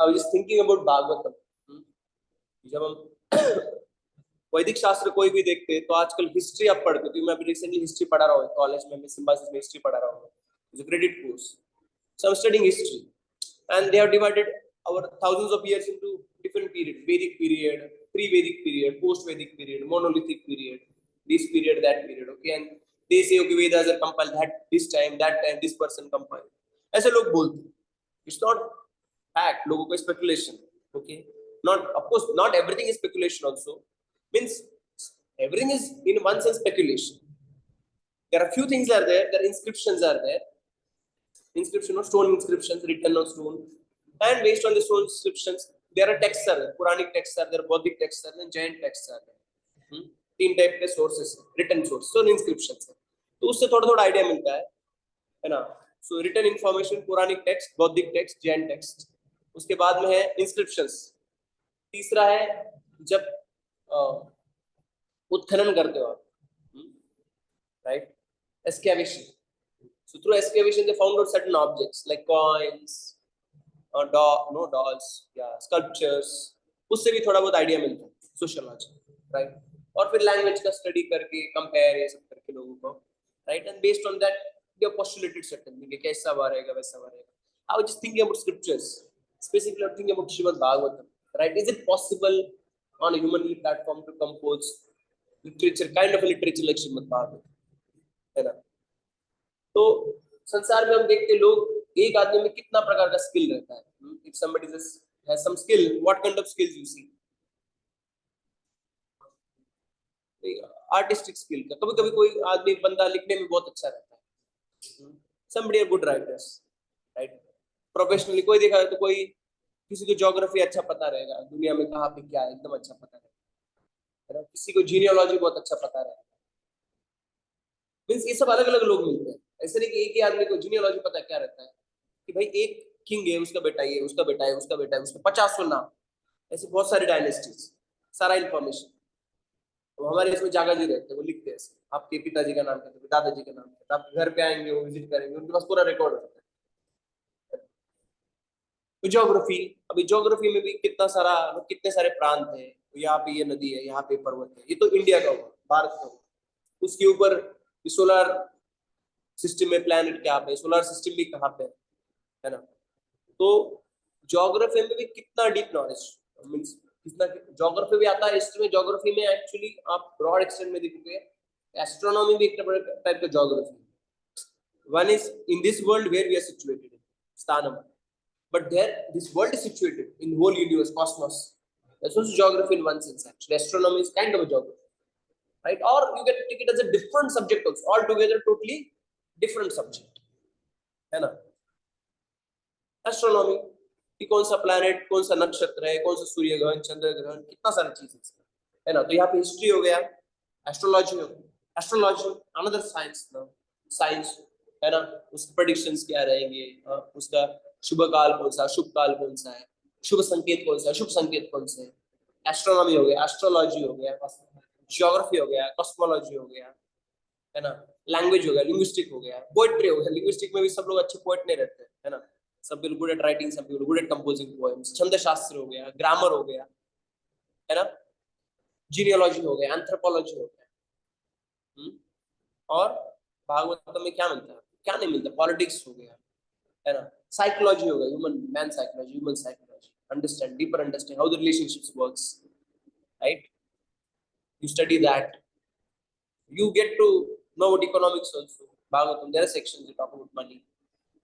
I was just thinking about Bhagavatam. जब हम वैदिक शास्त्र कोई भी देखते हैं तो आजकल हिस्ट्री आप पढ़ते, क्योंकि मैं अभी रिसेंटली हिस्ट्री पढ़ा रहा हूँ कॉलेज में, मैं सिम्बासिस में हिस्ट्री पढ़ा रहा हूँ, it's a credit course, so I am studying history and they have divided our thousands of years into different periods: Vedic period, pre-Vedic period, post-Vedic period, monolithic period, this period, that period. Okay, and they say okay, Vedas are compiled that this time, that time this person compiled. ऐसे लोग बोलते हैं. It's not fact. लोगों का speculation. Okay, not, of course not everything is speculation also. Means everything is in one sense speculation. There are few things are there. There are inscriptions are there. Inscription of stone inscriptions written on stone. And based on the stone inscriptions, there are texts are there. Puranic texts are there, Bauddhic texts are there, Jain texts are there. तीन type के sources, written source, so inscriptions है. तो उससे थोड़ा थोड़ा idea मिलता है ना. So written information, Puranic text, Bauddhic text, Jain text. उसके बाद में है inscriptions. तीसरा है जब उत्खनन करते हो आप, right? Excavation. So through excavation, they found out certain objects like coins. dolls, sculptures, उससे भी थोड़ा बहुत आइडिया मिलता है, सोशियोलॉजी, राइट. और फिर लैंग्वेज का स्टडी करके कंपेयर ये सब करके लोगों को, right, and based on that they have postulated certain thing, कैसा रहेगा वैसा रहेगा. I was just thinking about scriptures, specifically thinking about Shrimad Bhagavatam, right. Is it possible on a humanly platform to compose literature, kind of literature like Shrimad Bhagavatam, है ना. तो संसार में हम देखते लोग, एक आदमी में कितना प्रकार का स्किल रहता है. If somebody has some skill, what kind of skills you see? Artistic skill का. कभी कभी कोई आदमी बंदा लिखने में बहुत अच्छा रहता है. Somebody are good writers, right? Professionally कोई देखा है तो कोई, किसी को ज्योग्राफी अच्छा पता रहेगा, दुनिया में कहाँ पे क्या है एकदम अच्छा पता रहेगा, किसी को जीनियोलॉजी बहुत अच्छा पता रहेगा. मीन्स ये सब अलग अलग लोग मिलते हैं. ऐसे नहीं कि एक ही आदमी को जीनियोलॉजी पता क्या रहता है कि भाई एक किंग है, उसका बेटा ये, उसका बेटा है, उसका बेटा है, उसके 50 नाम, ऐसे बहुत सारे डायनेस्टीज, सारा इन्फॉर्मेशन. तो हमारे इसमें जागा जी रहते हैं, वो लिखते हैं आपके पिताजी का नाम क्या था, दादाजी का नाम क्या था, आप घर पे आएंगे, वो विजिट करेंगे, उनके पास पूरा रिकॉर्ड होता है. तो ज्योग्राफी, अभी ज्योग्राफी में भी कितना सारा, कितने सारे प्रांत है, यहाँ पे ये नदी है, यहाँ पे पर्वत है, ये तो इंडिया का हुआ, भारत का हुआ. उसके ऊपर सोलर सिस्टम में प्लैनेट क्या पे, सोलर सिस्टम भी कहाँ पे है ना. तो ज्योग्राफी में भी कितना डीप नॉलेज, मींस कितना ज्योग्राफी भी आता है. इसमें ज्योग्राफी में एक्चुअली आप ब्रॉड एक्सटेंट में देखोगे, एस्ट्रोनॉमी भी एक टाइप का geography. One is in this world where we are situated, स्थानम, but there this world is situated in whole universe, cosmos. That's also geography in one sense. Actually astronomy is kind of a geography, right? Or you can take it as a different subject also, altogether totally different subject, है ना. Astronomy कि कौन सा planet, कौन सा नक्षत्र है, कौन सा सूर्य ग्रहण, चंद्र ग्रहण, कितना सारी चीजें है ना. तो यहाँ पे हिस्ट्री हो गया, एस्ट्रोलॉजी हो गया. एस्ट्रोलॉजी अनदर साइंस ना, साइंस है ना. उसके प्रेडिक्शंस क्या रहेंगे, उसका शुभ काल कौन सा, शुभ काल कौन सा है, शुभ संकेत कौन सा, शुभ संकेत कौन से. एस्ट्रोनॉमी हो गया, एस्ट्रोलॉजी हो गया, ज्योग्राफी हो गया, कॉस्मोलॉजी हो गया, है ना. लैंग्वेज हो गया, लिंग्विस्टिक हो गया, पोएट्री हो गया. लिंग्विस्टिक में भी सब लोग अच्छे पोएट नहीं रहते, है ना. सब पीपल गुड एट राइटिंग, सब people good at composing poems. छंद शास्त्र हो गया, ग्रामर हो गया, है ना. जीनियोलॉजी हो गया, एंथ्रोपोलॉजी हो गया. और भागवत में क्या मिलता है, क्या नहीं मिलता. पॉलिटिक्स हो गया, है ना. साइकोलॉजी हो गया, human man psychology, human psychology, understand, deeper understand how the relationships works, right. You study that, you get to know about economics also. Bhagavatam, there are sections that talk about money,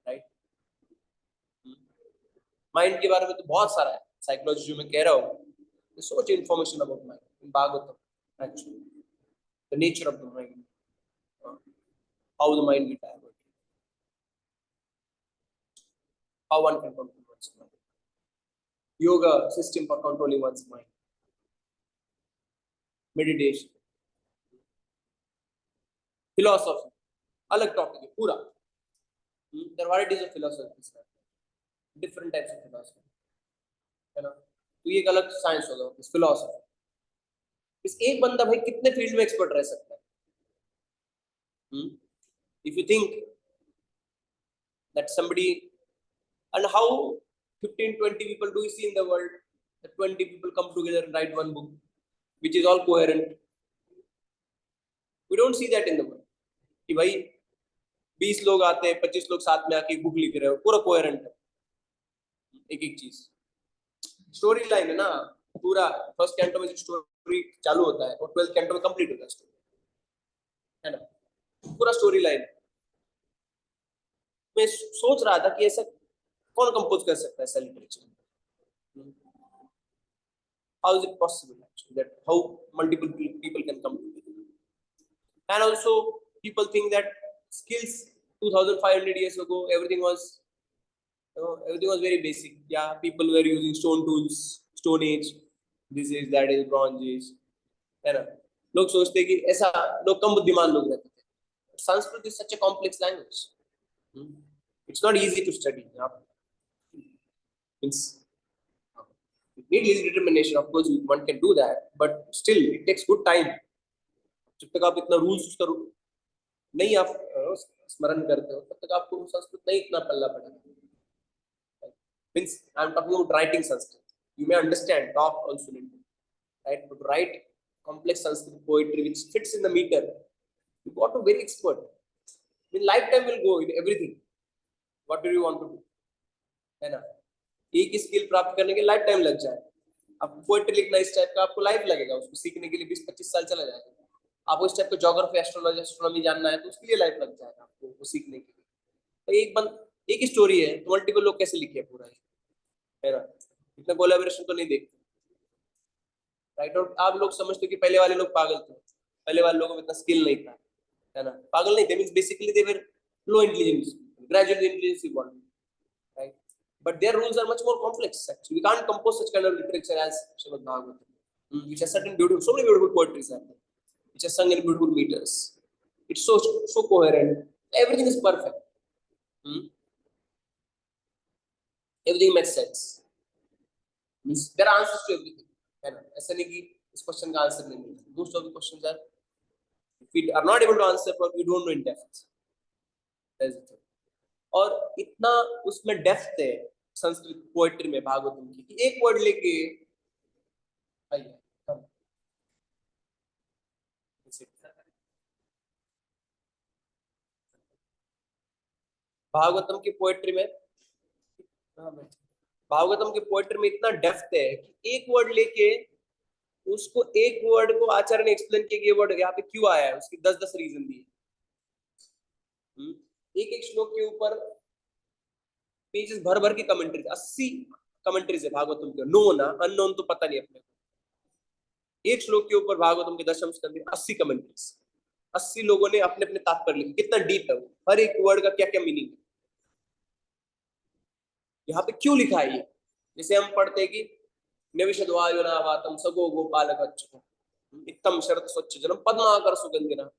right? Mind के बारे में तो बहुत सारा है. Psychology जो मैं कह रहा हूँ, there's so much information about mind in Bhagavatam, actually. The nature of the mind, how the mind gets diverted, how one can control one's mind, yoga system for controlling one's mind, meditation, philosophy, अलग topic है पूरा. There are varieties of philosophy, different types of philosophy, है ना. तो ये एक अलग science होगा फिलोसफी. इस एक बंदा भाई कितने फील्ड में एक्सपर्ट रह सकता है. If you think that somebody, and how 15-20 people do you see in the world? The 20 people come together and write one book, which is all coherent. We don't see that in the world. कि भाई 20 लोग आते हैं, 25 लोग साथ में आके book लिख रहे हो, पूरा कोहेरेंट है, एक एक चीज। स्टोरी लाइन है ना, पूरा फर्स्ट कैंटो में स्टोरी चालू होता है और 12th कैंटो में कंप्लीट होता है स्टोरी, है ना, पूरा स्टोरी लाइन। मैं सोच रहा था कि ऐसा कौन कंपोज कर सकता है ऐसा literature? How is it possible actually that how multiple people can come together? And also people think that skills 2500 years ago everything was everything was very basic. Yeah, people were using stone tools, stone age, this is that is bronze age, है ना। लोग सोचते कि ऐसा, लोग कम बुद्धिमान लोग रहते थे। Sanskrit is such a complex language. It's not easy to study. Means it needs determination. Of course, one can do that, but still it takes good time. जब तक आप इतना रूल्स उसका नहीं आप स्मरण करते हो, तब तक आपको संस्कृत नहीं इतना पल्ला पड़ेगा। Means I'm talking about writing Sanskrit. You may understand, talk also need, right? But write complex Sanskrit poetry which fits in the meter, you got to very expert. In lifetime will go in everything. What do you want to do? है ना, एक skill प्राप्त करने के life time लग जाए। आपको poetry लिखना इस टाइप का, आपको लाइफ लगेगा, उसको सीखने के लिए 20-25 साल चला जाएगा। आपको इस टाइप का ज्योग्राफी, एस्ट्रोलॉजी, एस्ट्रोनॉमी जानना है तो उसके लिए लाइफ लग जाएगा आपको वो सीखने के लिए। तो एक ही स्टोरी है तो मल्टीपल लोग कैसे लिखे पूरा, है ना, इतना कोलैबोरेशन तो नहीं देखते, राइट। और आप लोग समझते हो कि पहले वाले लोग पागल थे, पहले वाले लोगों में इतना स्किल नहीं था, है ना। पागल नहीं थे, means basically they were low intelligence, gradual intelligence evolve, right? But their rules are much more complex. Actually, we can't compose such kind of literature as Srimad Bhagavatam, which has certain beautiful, so many beautiful poetries are there, which are sung in beautiful meters. It's so coherent. Everything is perfect. Everything makes sense. Means there are answers to everything. है ना, ऐसा नहीं कि इस question का answer नहीं मिलता। Most of the questions are, if we are not able to answer, or we don't know in depth. That's the thing. और इतना उसमें डेप्थ है संस्कृत पोएट्री में भागवतम की कि एक वर्ड लेके भागवतम की पोएट्री में इतना डेप्थ है कि एक वर्ड लेके उसको, एक वर्ड को आचार्य ने एक्सप्लेन किया कि ये वर्ड यहाँ पे क्यों आया है, उसकी 10-10 रीजन दिए। एक एक श्लोक के ऊपर पेजेस भर भर की कमेंट्रीज, 80 कमेंट्रीज है भागवतम के। नो ना अननोन तो पता नहीं अपने को। एक श्लोक के ऊपर भागवतम के दशम स्कंद में 80 कमेंट्रीज, 80 लोगों ने अपने अपने तात्पर्य लिखे। कितना डीप है वो, हर एक वर्ड का क्या क्या मीनिंग है, यहाँ पे क्यों लिखा है ये। जैसे हम पढ़ते हैं कि नविशद्वायुनावातम सगो गोपालक अच्युतम इत्तम शरत स्वच्छ जनम पद्माकर सुगंधिना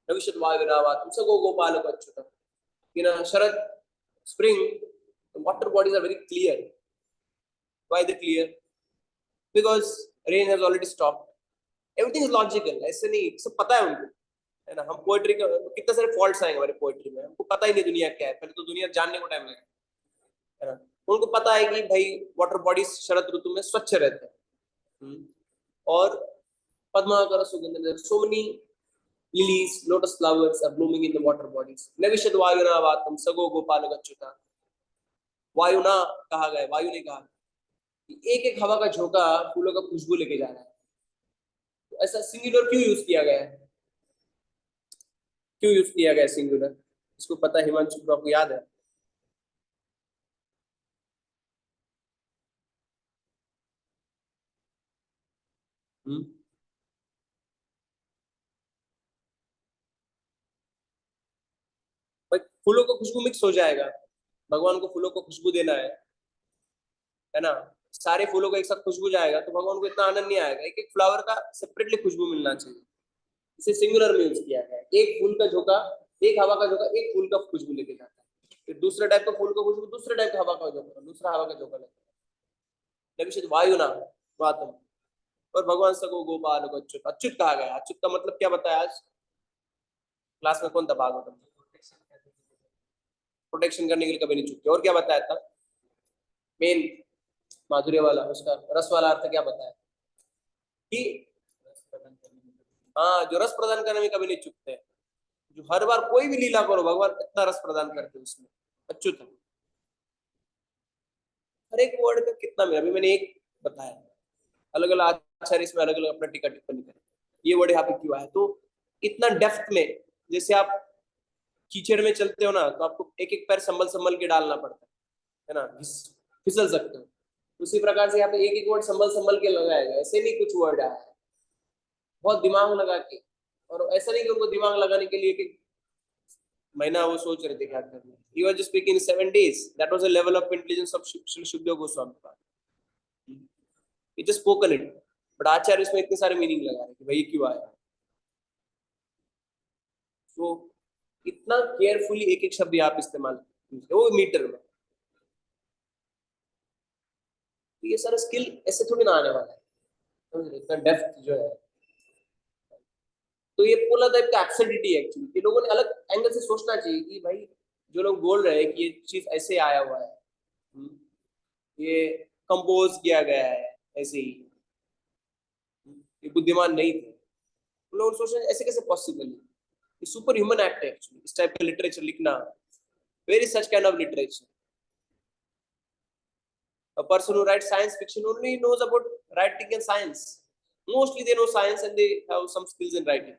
नविशद्वायुनावातम सगो गोपालक Achyutam. In a Sharad spring, the water bodies are very clear. Why they clear? Because rain has already stopped. Everything is logical. ऐसे नहीं, सब पता है उनको, है ना। हम पोएट्री का कितने सारे फॉल्ट्स आएंगे हमारे पोएट्री में, हमको पता ही नहीं दुनिया क्या है। पहले तो दुनिया जानने को टाइम लगेगा, है ना। उनको पता है कि भाई वाटर बॉडीज शरद ऋतु में स्वच्छ रहते हैं, और पद्माकर सुगंध, so many lilies, lotus flowers are blooming in the water bodies. नविशद वायुना वातम सगो गोपालक अच्युता। वायुना कहा गया, वायु ने कहा एक एक हवा का झोंका फूलों का खुशबू लेके जा रहा है। तो ऐसा सिंगुलर क्यों यूज किया गया है, क्यों यूज किया गया सिंगुलर? इसको पता है हिमांशु को, आपको याद है? भाई फूलों को खुशबू मिक्स हो जाएगा, भगवान को फूलों को खुशबू देना है ना। सारे फूलों को एक साथ खुशबू जाएगा तो भगवान को इतना आनंद नहीं आएगा। एक एक फ्लावर का सेपरेटली खुशबू मिलना चाहिए, इसे सिंगुलर में यूज किया गया। एक फूल का झोंका, एक हवा का झोंका एक फूल का खुशबू लेके जाता है, फिर दूसरे टाइप का फूल का खुशबू दूसरे टाइप का हवा का झोंका, दूसरा हवा का झोंका लेके नविशद वायु ना वातम। और भगवान सको गोपाल को अच्युत, अच्युत कहा गया। अच्युत का मतलब क्या बताया आज क्लास में? कौन था भागवतम? प्रोटेक्शन करने के लिए कभी नहीं चूकते। और क्या बताया था? मेन माधुर्य वाला, उसका रस वाला अर्थ क्या बताया कि हाँ, जो रस प्रदान करने में कभी नहीं चूकते, जो हर बार कोई भी लीला करो भगवान इतना रस प्रदान करते हैं उसमें, अच्युत। हर एक वर्ड का कितना में, अभी मैंने एक बताया, अलग अलग आचार्य इसमें अलग अलग अपना टीका टिप्पणी करें, ये वर्ड यहाँ पे क्यों आया, तो इतना डेप्थ में, जैसे आप कीचड़ में चलते हो ना, तो आपको एक एक पैर संभल संभल के डालना पड़ता है ना, फिसल सकते हो, उसी प्रकार से यहाँ पे एक एक वर्ड संभल संभल के लगाएगा, ऐसे नहीं कुछ वर्ड आया है, बहुत दिमाग लगा के। और ऐसा नहीं कि उनको दिमाग लगाने के लिए कि महीना वो सोच रहे थे क्या करना, he was just speaking in 7 days, that was a level of intelligence of Shri Shukdev Goswami, he just spoken it, but आचार्य इसमें इतने सारे मीनिंग लगा रहे कि भाई क्यों आया, तो इतना केयरफुली एक एक शब्द आप इस्तेमाल, वो मीटर में, तो ये सारा स्किल ऐसे थोड़ी ना आने वाला है, समझ रहे, इतना डेप्थ जो है, तो ये पूरा टाइप का एब्सर्डिटी है एक्चुअली, कि लोगों ने अलग एंगल से सोचना चाहिए कि भाई जो लोग बोल रहे हैं कि ये चीज ऐसे आया हुआ है, ये कंपोज किया गया है ऐसे ही, ये बुद्धिमान नहीं थे, लोग सोच रहे हैं ऐसे कैसे पॉसिबल है, ये सुपर ह्यूमन एक्ट है एक्चुअली, इस टाइप का लिटरेचर लिखना, very such kind of literature, a person who writes science fiction only knows about writing and science, mostly they know science and they have some skills in writing,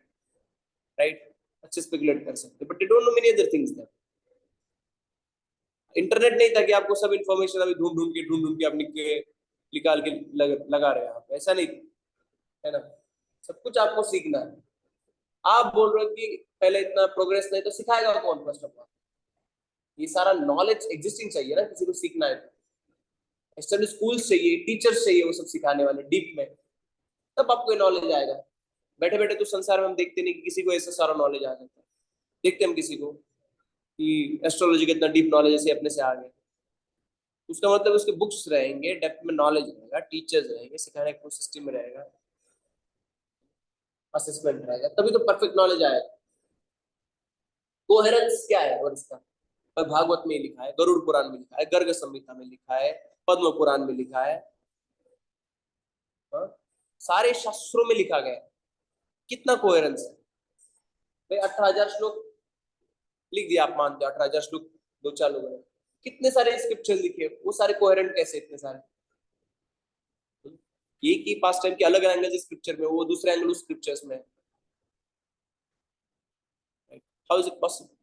right, अच्छे speculate कर सकते, but they don't know many other things there, internet नहीं था कि आपको सब information अभी ढूंढ ढूंढ के आप निकाल के लगा रहे हैं आप, ऐसा नहीं, है ना, सब कुछ आपको सीखना है, आप बोल रहे हो कि पहले इतना प्रोग्रेस नहीं, तो सिखाएगा कौन फर्स्ट ऑफ ऑल, ये सारा नॉलेज एग्जिस्टिंग चाहिए ना किसी को सीखना है, तो स्कूल्स चाहिए, टीचर्स चाहिए, वो सब सिखाने वाले डीप में, तब आपको नॉलेज आएगा, बैठे बैठे तो संसार में हम देखते नहीं कि किसी को ऐसा सारा नॉलेज आ जाता है, देखते हम किसी को कि एस्ट्रोलॉजी का इतना डीप नॉलेज ऐसे अपने से आ गया, उसका मतलब उसके बुक्स रहेंगे, डेप्थ में नॉलेज रहेगा, टीचर्स रहेंगे, सिखाने का सिस्टम रहेगा, असेसमेंट रहेगा, तभी तो परफेक्ट नॉलेज आएगा। कोहेरेंस क्या है और इसका, भागवत में लिखा है, गरुड़ पुराण में लिखा है, गर्ग संहिता में लिखा है, पद्म पुराण में लिखा है, हाँ? सारे शास्त्रों में लिखा गया है, कितना कोहेरेंस है भाई, 18,000 श्लोक लिख दिया, आप मानते हो 18,000 श्लोक दो चार लोगों ने, कितने सारे स्क्रिप्चर लिखे, वो सारे कोहेरेंट कैसे इतने सारे, एक ही पास टाइम के अलग एंगल स्क्रिप्चर में, वो दूसरे एंगल उस स्क्रिप्चर्स में, हाउ इज इट पॉसिबल,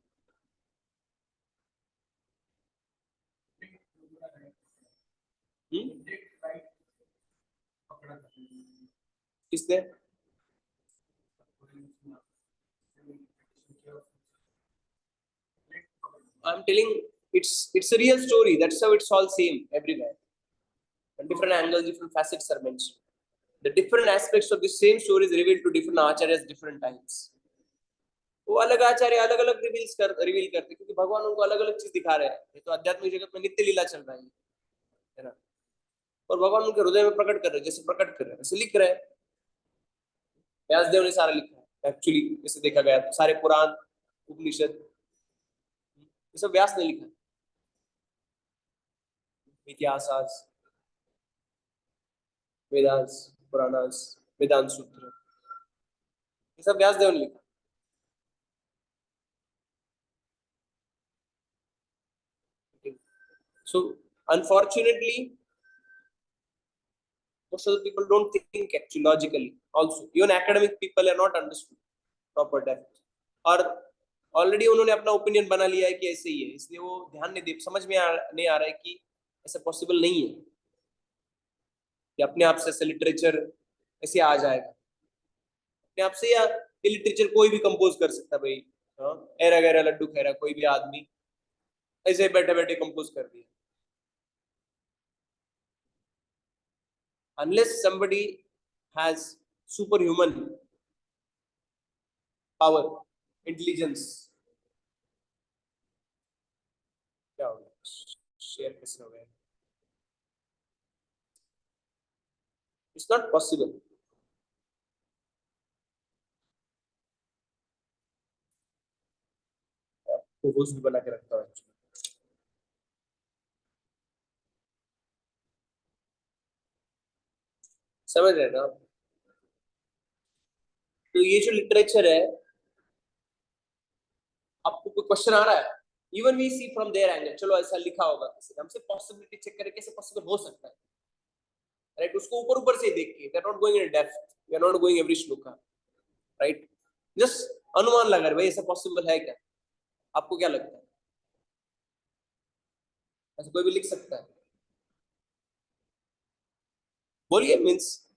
किसने, आई am telling, it's a real story, that's how it's all same everywhere, and different angles, different facets are mentioned, the different aspects of the same story is revealed to different acharyas different times, वो अलग आचार्य अलग अलग reveal करते, क्योंकि भगवान उनको अलग अलग चीज दिखा रहे हैं, ये तो आध्यात्मिक जगत में नित्य लीला चल रहा है ना, और भगवान उनके हृदय में प्रकट कर रहे हैं, जैसे प्रकट कर रहे हैं वैसे लिख रहे हैं, व्यासदेव ने सारा लिखा है एक्चुअली, जैसे देखा गया तो सारे पुराण उपनिषद ये सब व्यास ने लिखा, इतिहास, वेदांस, पुराणास, वेदांत सूत्र, ये सब व्यासदेव ने लिखा, so unfortunately most of the people don't think actually logically also, even academic people are not understood proper depth, और ऑलरेडी उन्होंने अपना ओपिनियन बना लिया है कि ऐसे ही है, इसलिए वो ध्यान नहीं दे, समझ में नहीं आ रहा है कि ऐसा पॉसिबल नहीं है कि अपने आप से ऐसे लिटरेचर ऐसे आ जाएगा अपने आप से, या ये लिटरेचर कोई भी कंपोज कर सकता है भाई, हाँ, एरा गैरा लड्डू खैरा कोई भी आदमी ऐसे बैठे बैठे कंपोज कर दिया, unless somebody has superhuman power, intelligence, क्या हो गया, शेयर कैसे हो गया, इट्स नॉट पॉसिबल, होस्ट भी बना के रखता हूँ, समझ रहे हैं ना? तो ये जो लिटरेचर है, आपको कोई क्वेश्चन आ रहा है, even we see from their angle, चलो ऐसा लिखा होगा किसी ने, हमसे पॉसिबिलिटी चेक करें कैसे पॉसिबल हो सकता है, राइट? उसको ऊपर ऊपर से देख के, we are not going in depth, we are not going every shloka, right? Just अनुमान लगा रहे भाई ऐसा पॉसिबल है क्या, आपको क्या लगता है ऐसा कोई भी लिख सकता है? बोलिए, मींस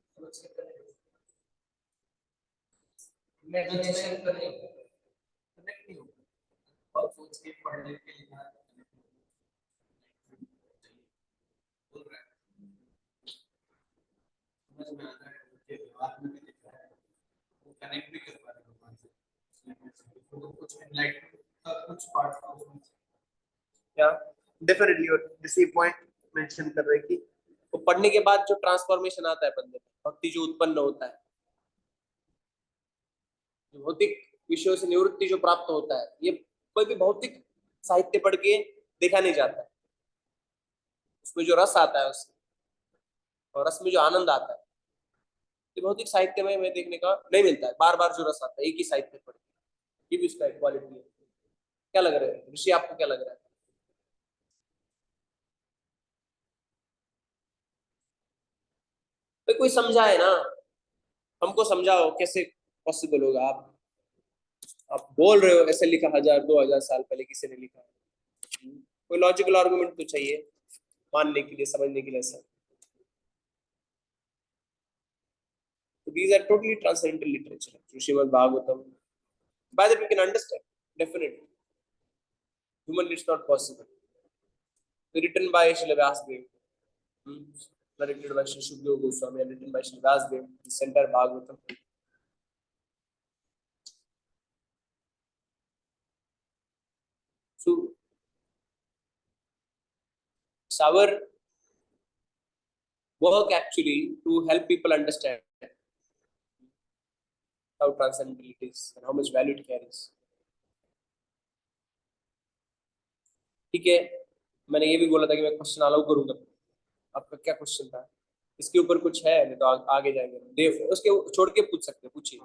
इमेजिनेशन करने कनेक्ट नहीं होगा, और सोच के पढ़ने के लिए बोल रहा है, समझ में आता है, उसके दिमाग में भी दिख रहा है, वो कनेक्ट भी कर पा रहे भगवान से, तो कुछ एनलाइटमेंट का कुछ पार्ट का उसमें, क्या डेफिनेटली, और दिस पॉइंट मेंशन कर रहे हैं कि वो पढ़ने के बाद जो ट्रांसफॉर्मेशन आता है बंदे में, भक्ति जो उत्पन्न होता है, जो भौतिक विषयों से निवृत्ति जो प्राप्त होता है, ये कोई भी भौतिक साहित्य पढ़ के देखा नहीं जाता है। उसमें जो रस आता है उससे, और रस में जो आनंद आता है, ये भौतिक साहित्य में हमें देखने का नहीं मिलता है। बार बार जो रस आता है एक ही साहित्य पढ़ के, ये भी उसका क्वालिटी है। क्या लग रहा है ऋषि, आपको क्या लग रहा है? तो कोई समझाए ना, हमको समझाओ कैसे पॉसिबल होगा। आप बोल रहे हो ऐसे लिखा 1000-2000 साल पहले किसी ने लिखा है, कोई लॉजिकल आर्गुमेंट तो चाहिए मानने के लिए, समझने के लिए sir. So these are totally transcendental literature. Srimad Bhagavatam. By that we can understand, definitely. Human it's not possible. Written by Srila Vyasdev. Narrated by Sri Shukdev Goswami and written by Sri Vyasdev. This entire Bhagavatam. So it's our work actually to help people understand how transcendental it is and how much value it carries. ठीक है, मैंने ये भी बोला था कि मैं question allow करूंगा। आपका क्या क्वेश्चन था? इसके ऊपर कुछ है नहीं तो आगे जाएंगे। देव उसके छोड़ के पूछ सकते, पूछिए।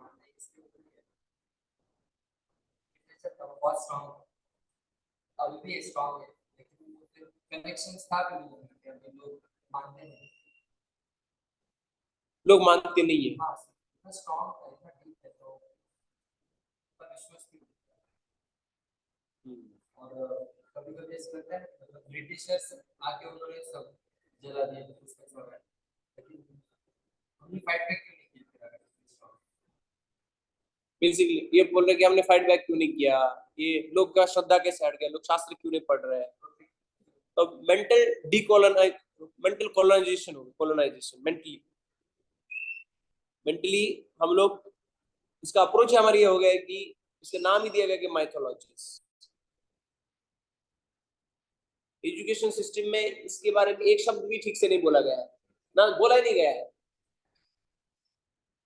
बहुत स्ट्रांग, अभी भी स्ट्रांग है, लेकिन कनेक्शंस था भी नहीं है, अभी लोग मानते हैं, लोग मानते नहीं है। हाँ स्ट्रांग है, इतना डीप है, तो पर विश्वास भी और कभी कभी ऐसा लगता है मतलब ब्रिटिशर्स आके उन्होंने सब जला दिया पुस्तक वगैरह, लेकिन हमने फाइट बैक क्यों नहीं किया? बेसिकली ये बोल रहे कि हमने फाइट बैक क्यों नहीं किया, ये लोग का श्रद्धा कैसे हट गया, लोग शास्त्र क्यों नहीं पढ़ रहे हैं। तो मेंटल कॉलोनाइजेशन हो, कॉलोनाइजेशन मेंटली मेंटली हम लोग, इसका अप्रोच हमारी ये हो गया है कि इसका नाम ही दिया गया कि माइथोलॉजीज। एजुकेशन सिस्टम में इसके बारे में एक शब्द भी ठीक से नहीं बोला गया है, ना बोला ही नहीं गया है,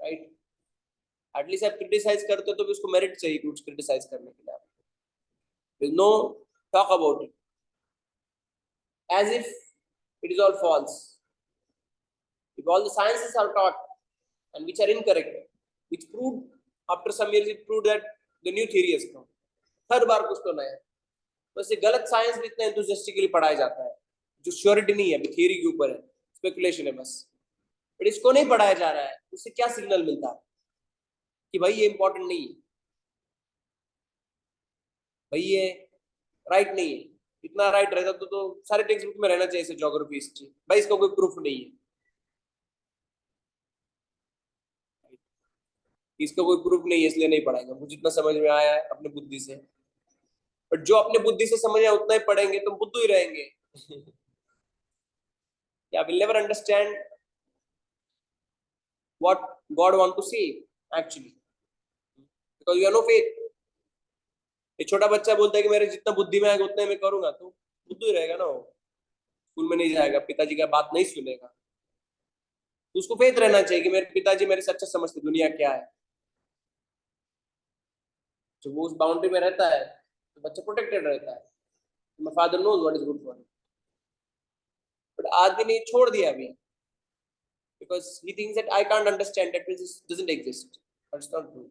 राइट? एटलीस्ट आप क्रिटिसाइज करते हो तो भी उसको मेरिट चाहिए कुछ क्रिटिसाइज करने के लिए। No talk about it as if it is all false. If all the sciences are taught and which are incorrect, which proved after some years it proved that the new theory has come, हर बार कुछ तो नया। बस ये गलत science भी इतना enthusiastically पढ़ाया जाता है जो श्योरिटी नहीं है, अभी थियरी के ऊपर है, स्पेकुलेशन है बस। बट इसको नहीं पढ़ाया जा रहा है, उससे क्या सिग्नल मिलता है कि भाई ये इंपॉर्टेंट नहीं है, भाई ये राइट नहीं है। इतना राइट रहता तो सारे टेक्स्ट बुक में रहना चाहिए, ज्योग्राफी हिस्ट्री, भाई इसका कोई प्रूफ नहीं है, इसका कोई प्रूफ नहीं है इसलिए नहीं पढ़ाएंगे। मुझे जितना समझ में आया है अपने बुद्धि से, बट जो अपने बुद्धि से समझ आया उतना ही पढ़ेंगे तो बुद्धू ही रहेंगे। You will never understand what God want to say actually, because you have no faith. ये छोटा बच्चा बोलता है कि मेरे जितना बुद्धि में आएगा उतना ही मैं करूंगा, तो बुद्धू ही रहेगा ना वो, स्कूल में नहीं जाएगा, पिताजी का बात नहीं सुनेगा। तो उसको फेथ रहना चाहिए कि मेरे पिताजी मेरे से अच्छा समझते दुनिया क्या है। जब वो उस बाउंड्री में रहता है तो बच्चा प्रोटेक्टेड रहता है, my father knows what is good for him. But आदमी ने छोड़ दिया अभी, because he thinks that I can't understand, that means it doesn't exist. But it's not true.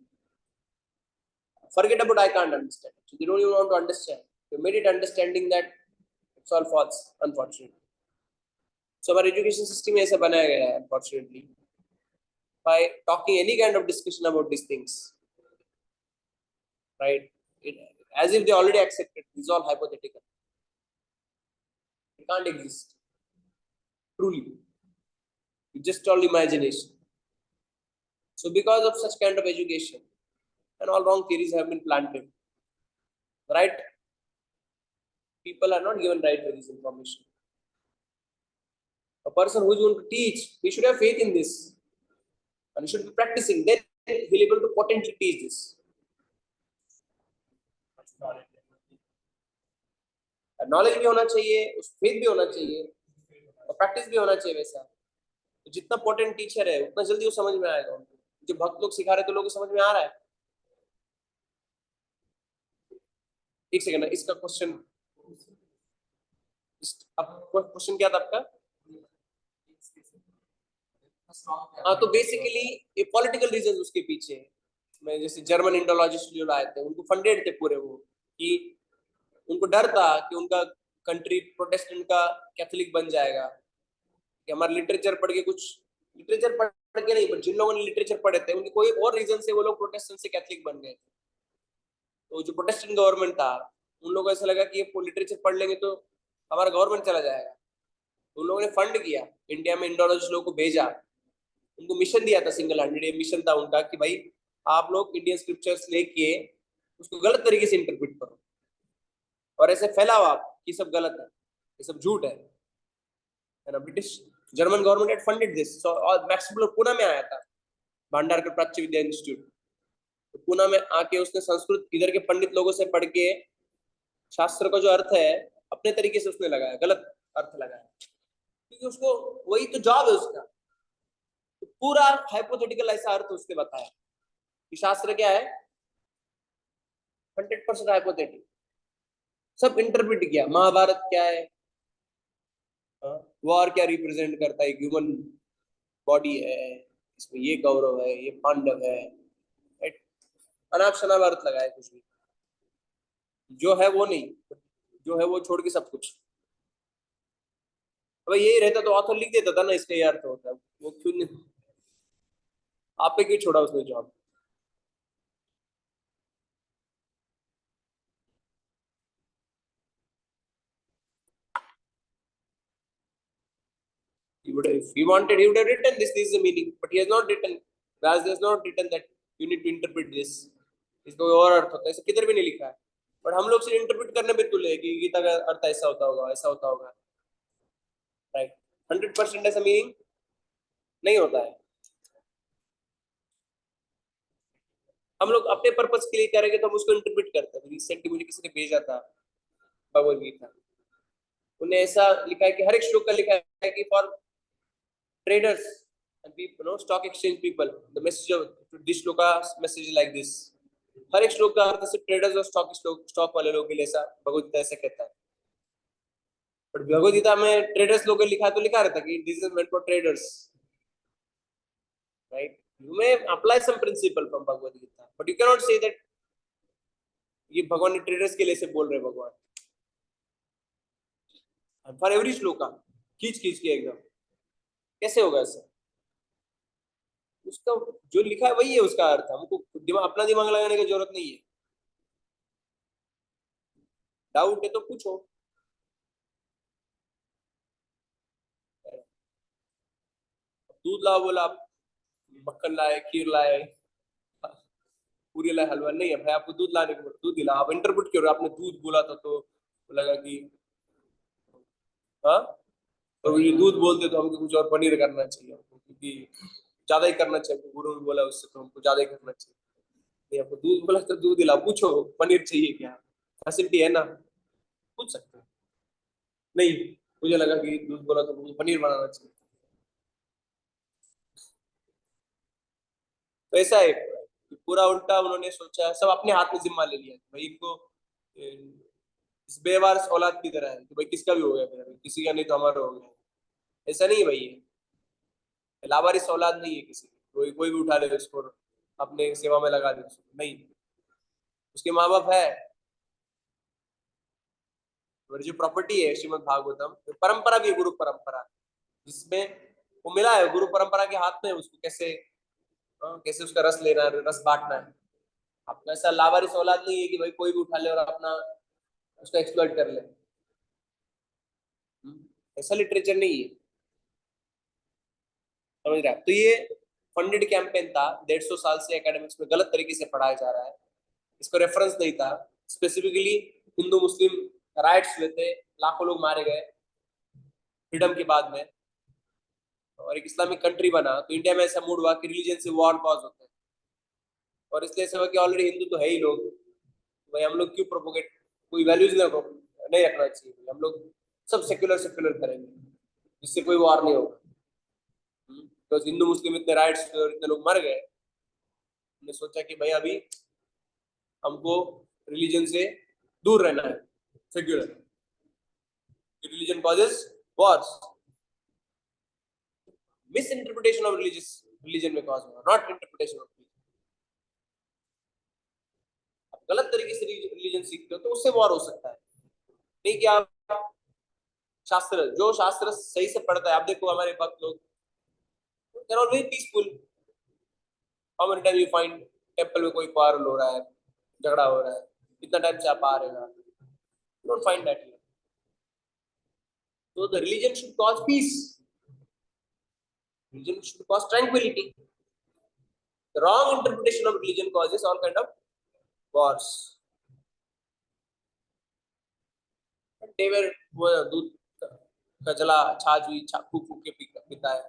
Forget about I can't understand. So they don't even want to understand. They made it understanding that it's all false, unfortunately. So our education system ऐसा बनाया गया है, unfortunately, by talking any kind of discussion about these things, right? It, as if they already accepted. This is all hypothetical. It can't exist. Truly. It's just all imagination. So because of such kind of education, and all wrong theories have been planted, right? People are not given right with this information. A person who is going to teach, he should have faith in this, and he should be practicing. Then he'll be able to potentially teach this. Knowledge भी होना चाहिए, उस faith भी होना चाहिए, और practice भी होना चाहिए वैसा. तो जितना पोटेंट टीचर है उतना जल्दी वो समझ में आएगा उनको. जो भक्त लोग सिखा रहे तो लोगों को समझ में आ रहा है. एक सेकंड, इसका क्वेश्चन, क्वेश्चन क्या था आपका? हाँ, तो बेसिकली ये पॉलिटिकल रीजन उसके पीछे है. मैं जैसे जर्मन इंडोलॉजिस्ट जो आए थे उनको फंडेड थे पूरे, वो कि उनको डर था कि उनका कंट्री प्रोटेस्टेंट का कैथोलिक बन जाएगा, कि हमारा लिटरेचर पढ़ के, कुछ लिटरेचर पढ़ के नहीं, पर जिन लोगों ने लिटरेचर पढ़े थे उनके कोई और रीजन से वो लोग प्रोटेस्टेंट से कैथोलिक बन गए. तो जो प्रोटेस्टेंट गवर्नमेंट था उन लोगों को ऐसा लगा कि ये लिटरेचर पढ़ लेंगे तो हमारा गवर्नमेंट चला जाएगा. उन लोगों ने फंड किया, इंडिया में इंडोलॉजिस्ट लोगों को भेजा, उनको मिशन दिया था, सिंगल हैंडेड ये मिशन था उनका कि भाई आप लोग इंडियन स्क्रिप्चर्स लेके उसको गलत तरीके से इंटरप्रेट करो और ऐसे फैलाओ आप कि सब गलत है, ये सब झूठ है ना. British German government had funded this. So maximum लोग पुणे में आया था, भांडारकर प्राच्य विद्या इंस्टीट्यूट. तो पुणे में आके उसने संस्कृत इधर के पंडित लोगों से पढ़ के शास्त्र का जो अर्थ है अपने तरीके से उसने लगाया, गलत अर्थ लगाया, क्योंकि उसको वही तो जॉब है उसका. तो पूरा हाइपोथेटिकल ऐसा अर्थ उसने बताया कि शास्त्र क्या है, 100% हाइपोथेटिकल. सब इंटरप्रेट किया. महाभारत क्या है, वॉर क्या रिप्रेजेंट करता है, ह्यूमन बॉडी है, इसमें ये कौरव है, ये पांडव है, अनाप शनाप अर्थ लगाए. कुछ भी जो है वो नहीं, जो है वो छोड़ के सब कुछ. अब यही रहता तो ऑथर लिख देता था ना, इसका ये अर्थ होता है. वो क्यों नहीं, आप पे क्यों छोड़ा उसने job? If he wanted, he would have written this is the meaning, but he has not written. Ras has not written that you need to interpret this. इसका कोई और अर्थ होता है, ऐसा किधर भी नहीं लिखा है. बट हम लोग से इंटरप्रेट करने पे तुले कि गीता का अर्थ ऐसा होता होगा, ऐसा होता होगा. राइट, 100% ऐसा मीनिंग नहीं होता है. हम लोग अपने पर्पस के लिए करेंगे तो हम उसको इंटरप्रेट करते हैं. रिसेंटली मुझे किसी ने भेजा था भगवद गीता, उन्हें ऐसा लिखा है कि हर एक श्लोक का लिखा है कि for traders and people, stock exchange people, the message of this shloka message is like this. हर एक श्लोक का अर्थ सिर्फ ट्रेडर्स और स्टॉक वाले लोगों के लिए ऐसा भगवद गीता ऐसा कहता है. पर भगवद गीता में ट्रेडर्स लोगों ने लिखा तो लिखा रहता कि this is meant for traders. Right, you may apply some principle from Bhagavad Gita, but you can not say that ये भगवान ने ट्रेडर्स के लिए से बोल रहे भगवान. फॉर एवरी श्लोका खींच खींच के एकदम, कैसे होगा ऐसा? उसका जो लिखा है वही है उसका अर्थ. हमको अपना दिमाग लगाने की जरूरत नहीं है. डाउट है तो पूछो. दूध लाओ बोला, मक्खन लाए, खीर लाए, पूरी लाए, हलवा नहीं है भाई, आपको दूध लाने को दूध दिला. आप इंटरप्रेट क्यों, आपने दूध बोला था तो लगा कि हाँ, तो ये दूध बोलते तो हमको कुछ और पनीर करना चाहिए हमको, क्योंकि ज्यादा ही करना चाहिए. गुरु ने बोला उससे तो हमको ज्यादा ही करना चाहिए. आपको दूध बोला तो दूध दिला. पूछो पनीर चाहिए क्या, फैसिलिटी है ना, पूछ सकते हो. नहीं, मुझे लगा कि दूध बोला तो मुझे पनीर बनाना चाहिए. तो ऐसा है पूरा उल्टा उन्होंने सोचा, सब अपने हाथ में जिम्मा ले लिया भाई. इनको इस बेवारस औलाद की तरह है कि भाई किसका भी हो गया, किसी का नहीं तो हमारा हो गया. ऐसा नहीं है भाई, लावारिस औलाद नहीं है किसी की, कोई भी उठा ले उसको अपने सेवा में लगा दे उसको, नहीं, उसके माँ बाप है। और जो प्रॉपर्टी है श्रीमद् भागवतम, परंपरा भी है, गुरु परंपरा, जिसमें वो मिला है गुरु परंपरा के हाथ में, उसको कैसे कैसे उसका रस लेना है, रस बांटना है। आपका ऐसा लावारिस औलाद नहीं है कि भाई कोई भी उठा ले और अपना उसका एक्सप्लॉइट कर ले। ऐसा लिटरेचर नहीं है, समझ रहे हैं? तो ये फंडेड कैंपेन था, 150 साल से एकेडमिक्स में गलत तरीके से पढ़ाया जा रहा है, इसको रेफरेंस नहीं था। स्पेसिफिकली हिंदू मुस्लिम राइट्स हुए थे, लाखों लोग मारे गए फ्रीडम के बाद में, और एक इस्लामिक कंट्री बना, तो इंडिया में ऐसा मूड हुआ कि रिलीजन से वॉर कॉज होते हैं, और इसलिए ऐसा हुआ कि ऑलरेडी हिंदू तो है ही लोग, भाई हम लोग क्यों प्रोपोगेट, कोई वैल्यूज नहीं रखना चाहिए, हम लोग सब सेक्युलर सेक्युलर करेंगे जिससे कोई वॉर नहीं होगा। तो हिंदू मुस्लिम इतने राइट्स और इतने लोग मर गए, हमने सोचा कि भाई अभी हमको रिलीजन से दूर रहना है, secular, religion causes Wars, miss interpretation of religion में कॉज हुआ, नॉट इंटरप्रिटेशन ऑफ। आप गलत तरीके से रिलीजन सीखते हो तो उससे वॉर हो सकता है, नहीं कि आप शास्त्र, जो शास्त्र सही से पढ़ता है, आप देखो हमारे भक्त लोग, they're all very peaceful. How many times you find temple में कोई quarrel हो रहा है, झगड़ा हो रहा है, कितना टाइम से आप आ रहे हैं, you don't find that here. So the religion should cause peace, religion should cause tranquility. The wrong interpretation of religion causes all kind of wars. they were वो दूध का जला छाछ हुई, फूक फूक के पीता है,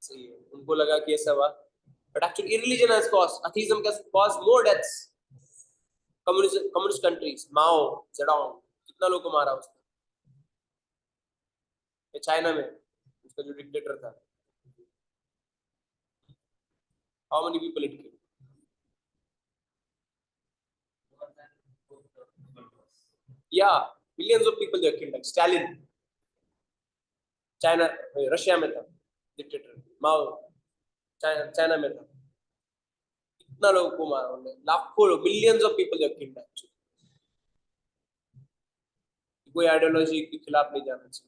सही है, उनको लगा कि ऐसा हुआ, but actually irreligion has caused, atheism has caused more deaths. Communist countries, Mao Zedong, कितना लोगों को मारा उसने, चाइना में उसका जो डिक्टेटर था, how many people it killed, या millions of people they killed, like Stalin, China, Russia में था डिक्टेटर, माओ चाइना में था, कितना लोगों को मारा उन्होंने, लाखों लोग, millions of people they killed. कोई आइडियोलॉजी के खिलाफ नहीं जाना चाहिए।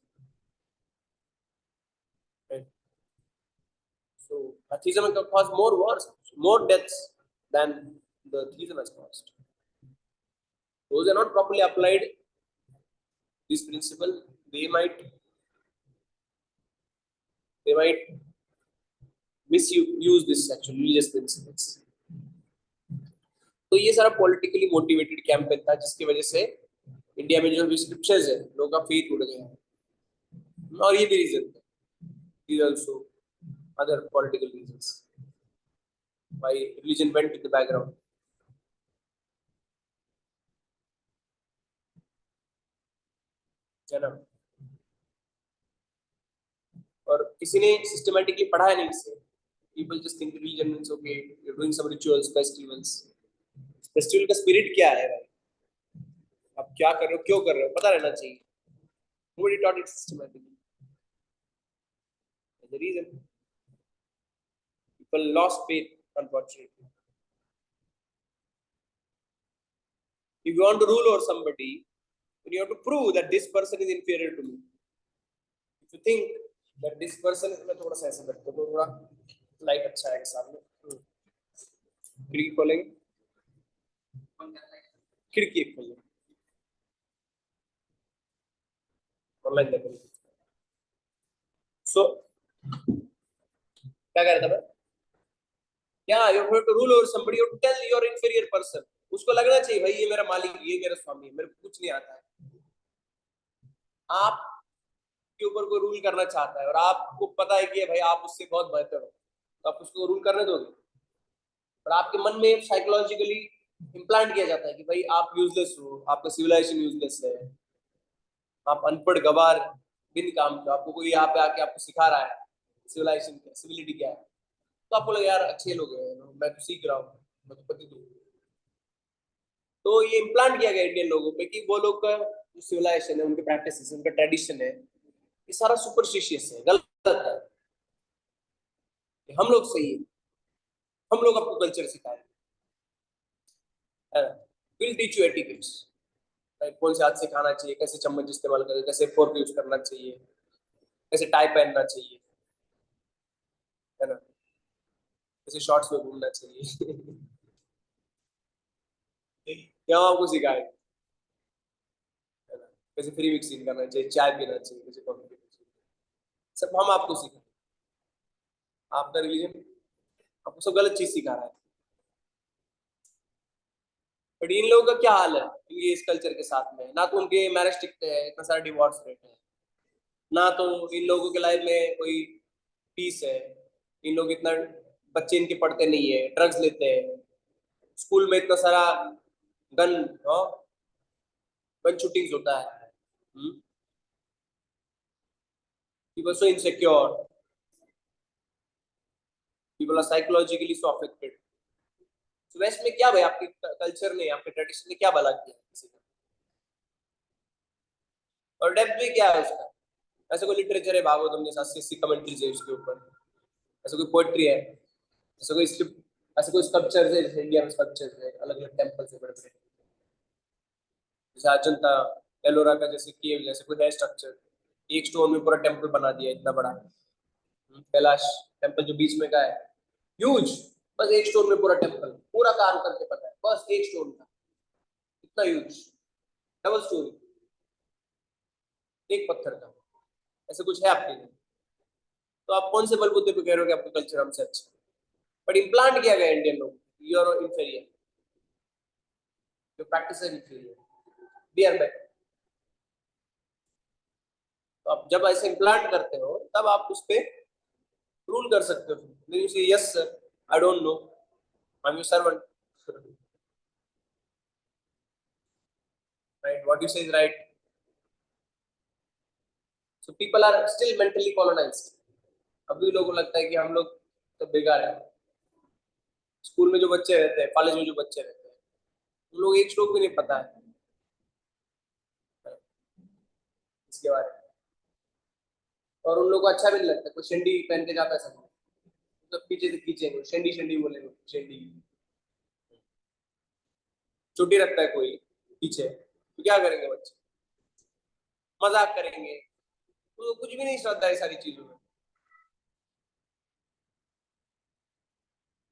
So atheism can cause more wars, more deaths than the atheism has caused. Those are not properly applied, this principle, they might misuse this actual religious principles. तो ये सारा politically motivated campaign था, जिसकी वजह से इंडिया में जो भी स्क्रिप्चर्स है, लोगों का फेथ उड़ गया है, और ये भी रीजन है, these also other political reasons why religion went to the background. है ना? और किसी ने सिस्टमैटिकली पढ़ाया नहीं इसे, people just think religion means okay, you're doing some rituals, festivals. Festival का स्पिरिट क्या है भाई, आप क्या कर रहे हो, क्यों कर रहे हो, पता रहना चाहिए। Nobody taught it systematically. That's the reason people lost faith, unfortunately. If you want to rule over somebody, then you have to prove that this person is inferior to me. If you think that this person is, मैं थोड़ा सा ऐसे करता हूँ, थोड़ा light अच्छा है सामने, खिड़की खोलेंगे, खिड़की एक खोलेंगे, ऑनलाइन देखेंगे। सो क्या कह रहा था मैं, क्या you have to rule over somebody, you have to tell your inferior person, उसको लगना चाहिए भाई ये मेरा मालिक, ये मेरा स्वामी है, मेरे को कुछ नहीं आता है। आप के ऊपर कोई रूल करना चाहता है और आपको पता है कि भाई आप उससे बहुत बेहतर हो, तो आप उसको रूल करने दोगे? और आपके मन में साइकोलॉजिकली इम्प्लांट किया जाता है कि भाई आप यूजलेस हो, आपका सिविलाइजेशन यूजलेस है, आप अनपढ़ गवार बिन काम का, आपको कोई यहाँ पे आके आपको सिखा रहा है सिविलाइजेशन क्या, सिविलिटी क्या है, तो आपको लगे यार अच्छे लोग हैं, मैं तो सीख रहा हूँ, मैं तो पति दूँ। तो ये इम्प्लांट किया गया इंडियन लोगों पे कि वो लोग का जो सिविलाइजेशन है, उनके प्रैक्टिस, उनका ट्रेडिशन है, ये सारा सुपरस्टिशियस है, गलत है, कि हम लोग सही है, हम लोग आपको कल्चर सिखाएंगे, है ना। Will teach you etiquettes, like कौन से हाथ से खाना चाहिए, कैसे चम्मच इस्तेमाल करें, कैसे फोर्क यूज करना चाहिए, कैसे टाई पहनना चाहिए, है ना, कैसे शॉर्ट्स में घूमना चाहिए। क्या हम आपको सिखाएंगे, है ना, कैसे फ्री मिक्सिंग करना चाहिए, चाय पीना चाहिए, कैसे कॉफी पीना चाहिए, सब हम आपको सिखाएंगे। आपका रिलीजन आपको सब गलत चीज सिखा रहा है। बट इन लोगों का क्या हाल है इनके इस कल्चर के साथ में, ना तो उनके मैरिज टिकते हैं, इतना सारा डिवोर्स रेट है, ना तो इन लोगों के लाइफ में कोई पीस है, इन लोग इतना, बच्चे इनके पढ़ते नहीं है, ड्रग्स लेते हैं, स्कूल में इतना सारा गन गन शूटिंग्स होता है, people so insecure, people are psychologically so affected. तो वेस्ट में क्या भाई, आपके कल्चर ने, आपके ट्रेडिशन ने क्या भला किया किसी का, और डेप्थ भी क्या है उसका। ऐसा कोई लिटरेचर है भागवतम जैसा, 80 कमेंट्रीज है उसके ऊपर, ऐसा कोई पोएट्री है, ऐसा कोई ऐसे कोई स्कल्पचर है, जैसे इंडिया में स्कल्पचर है, अलग अलग टेम्पल से बड़े बड़े, जैसे अजंता एलोरा का जैसे केव, जैसे कोई है स्ट्रक्चर, एक स्टोन में पूरा टेम्पल बना दिया इतना बड़ा, कैलाश टेम्पल जो बीच में का है, ह्यूज, बस एक स्टोन में पूरा टेम्पल, पूरा काम करके पता है, बस एक स्टोन का, इतना ह्यूज, डबल स्टोरी, एक पत्थर का, ऐसा कुछ है आपके लिए। तो आप कौन से बलबूते पे कह रहे हो कि आपका कल्चर हमसे अच्छा है? बट इम्प्लांट किया गया इंडियन लोग, you are inferior, your practice is inferior, we are better. तो आप जब ऐसे इम्प्लांट करते हो तब आप उस पर रूल कर सकते हो, you say yes sir, I don't know, I am your servant, right, what you say is right. So people are still mentally colonised. अभी लोगों को लगता है कि हम लोग तो बेकार है। स्कूल में जो बच्चे रहते हैं, कॉलेज में जो बच्चे रहते हैं, उन लोग एक श्लोक भी नहीं पता है इसके बारे में, और उन लोग को अच्छा भी नहीं लगता, कोई शेंडी पहन के जाता है सब, तो पीछे से खींचेंगे, शेंडी शेंडी बोलेंगे, शेंडी, चोटी रखता है कोई पीछे, तो क्या करेंगे बच्चे, मजाक करेंगे, तो कुछ भी नहीं श्रद्धा है सारी चीजों में,